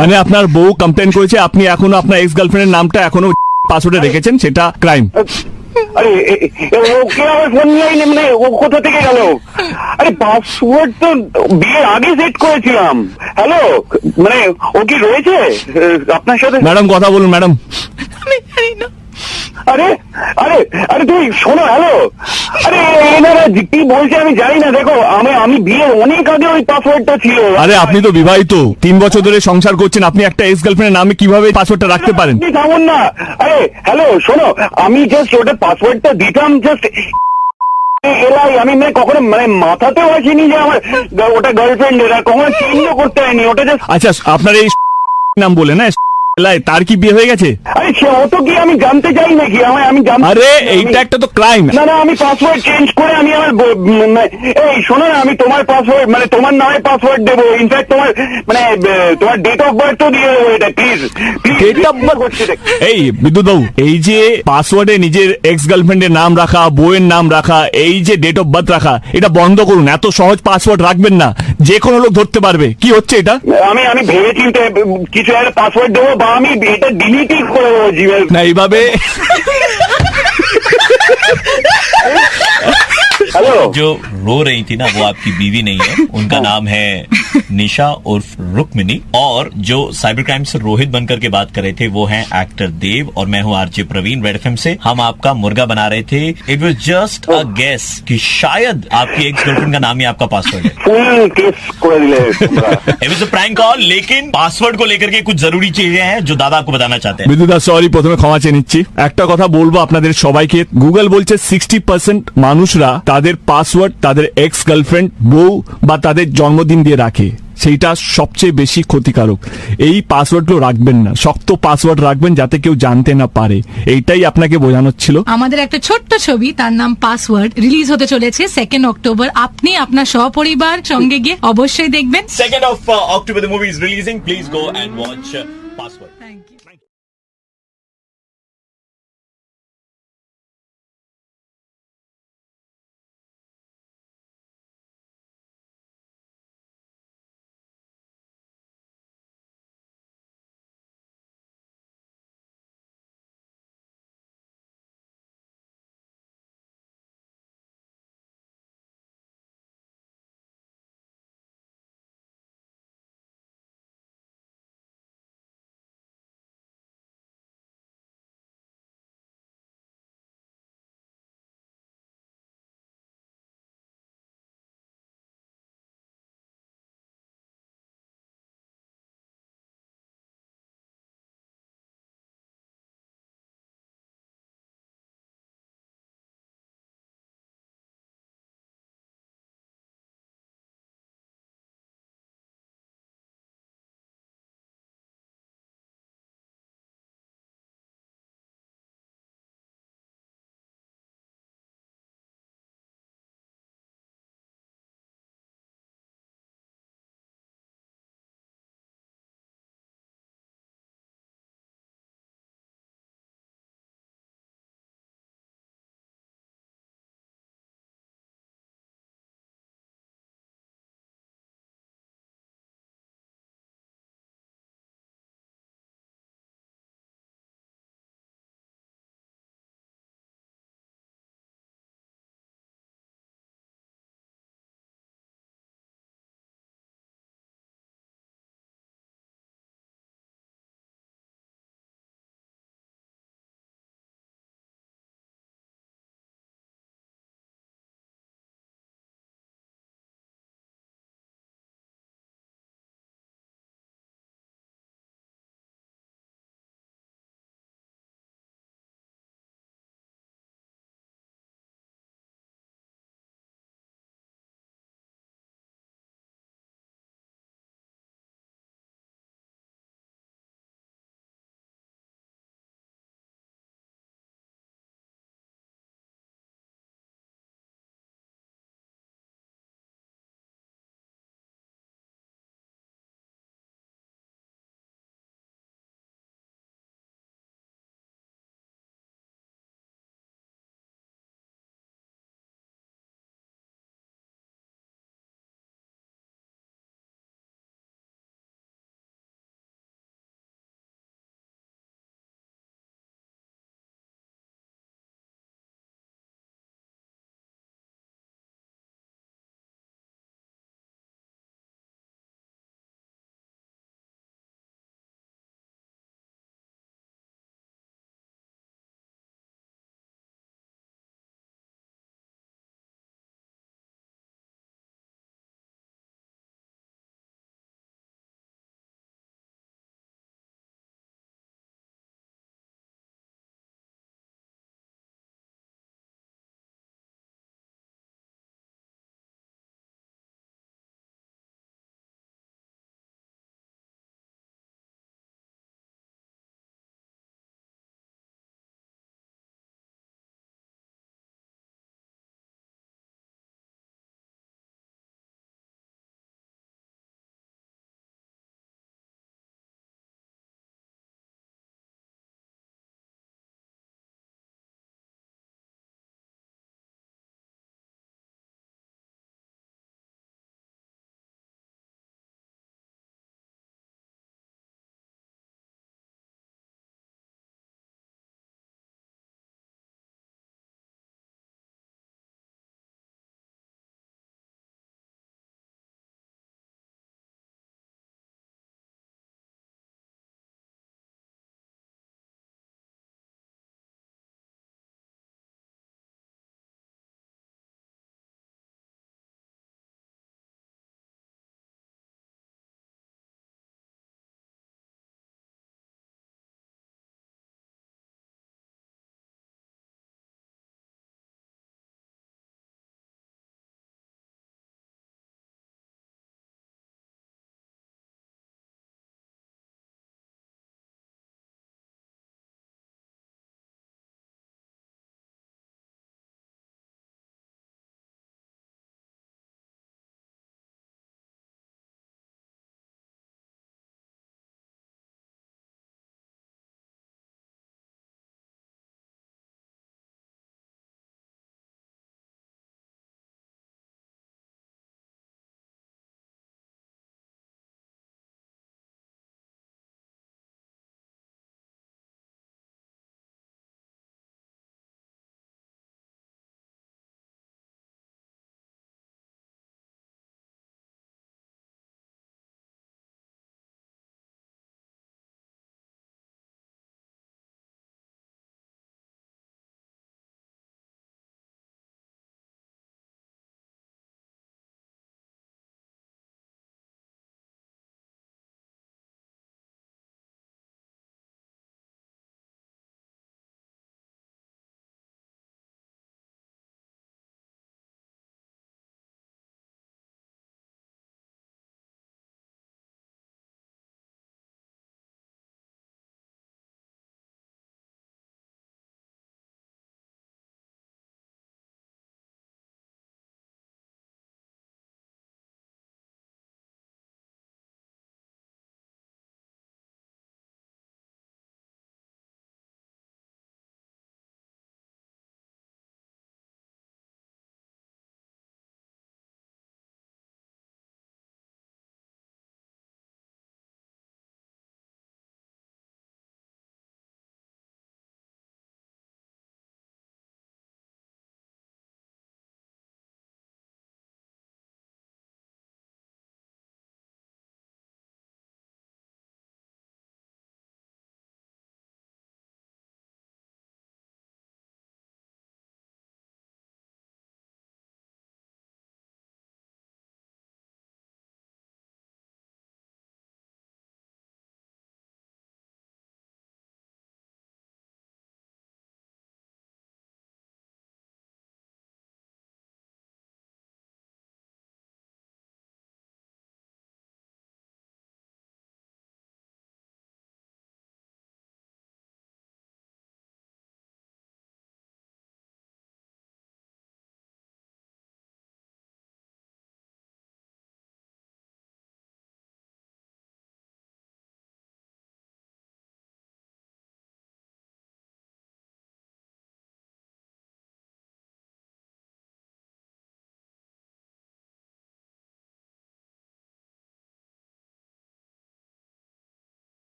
মানে আপনার বউ কমপ্লেন করেছে আপনি এখনো আপনার এক্স গার্লফ্রেন্ডের নামটা এখনো পাসওয়ার্ডে রেখেছেন, সেটা ক্রাইম। আরে ওকে আমার ফোন লাইনে মানে ও কোথা থেকে গেল? আরে পাসওয়ার্ড তো বিয়ের আগে সেট করেছিলাম। হ্যালো মানে ও কি রয়েছে আপনার সাথে? ম্যাডাম কথা বলুন ম্যাডাম। আরে আরে আরে তুই শোনো, হ্যালো আরে এনারা কি বলছে আমি জানি না। দেখো আমি বিয়ের অনেক আগে ওই পাসওয়ার্ডটা ছিল। আরে আপনি তো বিবাহিত, 3 বছর ধরে সংসার করছেন, আপনি একটা এক্স গার্লফ্রেন্ডের নামে কিভাবে পাসওয়ার্ডটা রাখতে পারেন? থামুন না, আরে হ্যালো শোনো, আমি জাস্ট ওটা পাসওয়ার্ডটা দিতাম জাস্ট এলাই, আমি কখনো মাথাতেও আসেনি যে আমার ওটা গার্লফ্রেন্ড, এরা কখনো চেঞ্জ করতে হয়নি ওটা জাস্ট। আচ্ছা আপনার এই নাম বলে না তার কি বিয়ে হয়ে গেছে? আরে সে অত কি আমি জানতে চাই নাকি? আমি আরে এইটা একটা তো ক্রাইম। না আমি পাসওয়ার্ড চেঞ্জ করে আমি আমার এই শোনো না, আমি তোমার পাসওয়ার্ড তোমার নামে পাসওয়ার্ড দেবো, ইনফ্যাক্ট তোমার তোমার ডেট অফ বার্থ তো দিয়ে দেবো। এটা প্লিজ ডেট অফ বার্থ করছি। এই বিদ্যুৎ বাবু, এই যে পাসওয়ার্ডে নিজের এক্স গার্লফ্রেন্ডের নাম রাখা, বউয়ের নাম রাখা, এই যে ডেট অফ বার্থ রাখা, এটা বন্ধ করুন। এত সহজ পাসওয়ার্ড রাখবেন না, যে কোনো লোক ধরতে পারবে। কি হচ্ছে এটা? আমি ভেবে চিন্তে কিছু একটা পাসওয়ার্ড দেবো, বা আমি এটা ডিলিটই করে দেবো জিমেল। না এইভাবে जो रो रही थी ना वो आपकी बीवी नहीं है, उनका नाम है निशा उर्फ रुक्मिनी। और जो साइबर क्राइम से रोहित बनकर के बात कर रहे थे वो हैं एक्टर देव, और मैं हूं आरजे प्रवीण रेड एफएम से। हम आपका मुर्गा बना रहे थे। It was just a guess कि शायद आपकी एक्स गर्लफ्रेंड का नाम ही आपका पासवर्ड है। It was a prank call, लेकिन पासवर्ड को लेकर के कुछ जरूरी चीजें हैं जो दादा आपको बताना चाहते हैं। বিদ্যুৎ সরি, প্রথমে ক্ষমা চেয়ে নিচ্ছি। একটা কথা বলবো আপনাদের সবাইকে, গুগল বলছে 60% মানুষরা তাদের পাসওয়ার্ড তাদের এক্স গার্লফ্রেন্ড, বউ বা তাদের জন্মদিন দিয়ে রাখে। সেইটা সবচেয়ে বেশি ক্ষতিকারক। এই পাসওয়ার্ডগুলো রাখবেন না, শক্ত পাসওয়ার্ড রাখবেন যাতে কেউ জানতে না পারে। এইটাই আপনাকে বোঝানোর ছিল। আমাদের একটা ছোট্ট ছবি, তার নাম পাসওয়ার্ড, রিলিজ হতে চলেছে 2 অক্টোবর। আপনি আপনার সপরিবার সঙ্গে গিয়ে অবশ্যই দেখবেন। 2 October the movie is releasing. Please go and watch Password.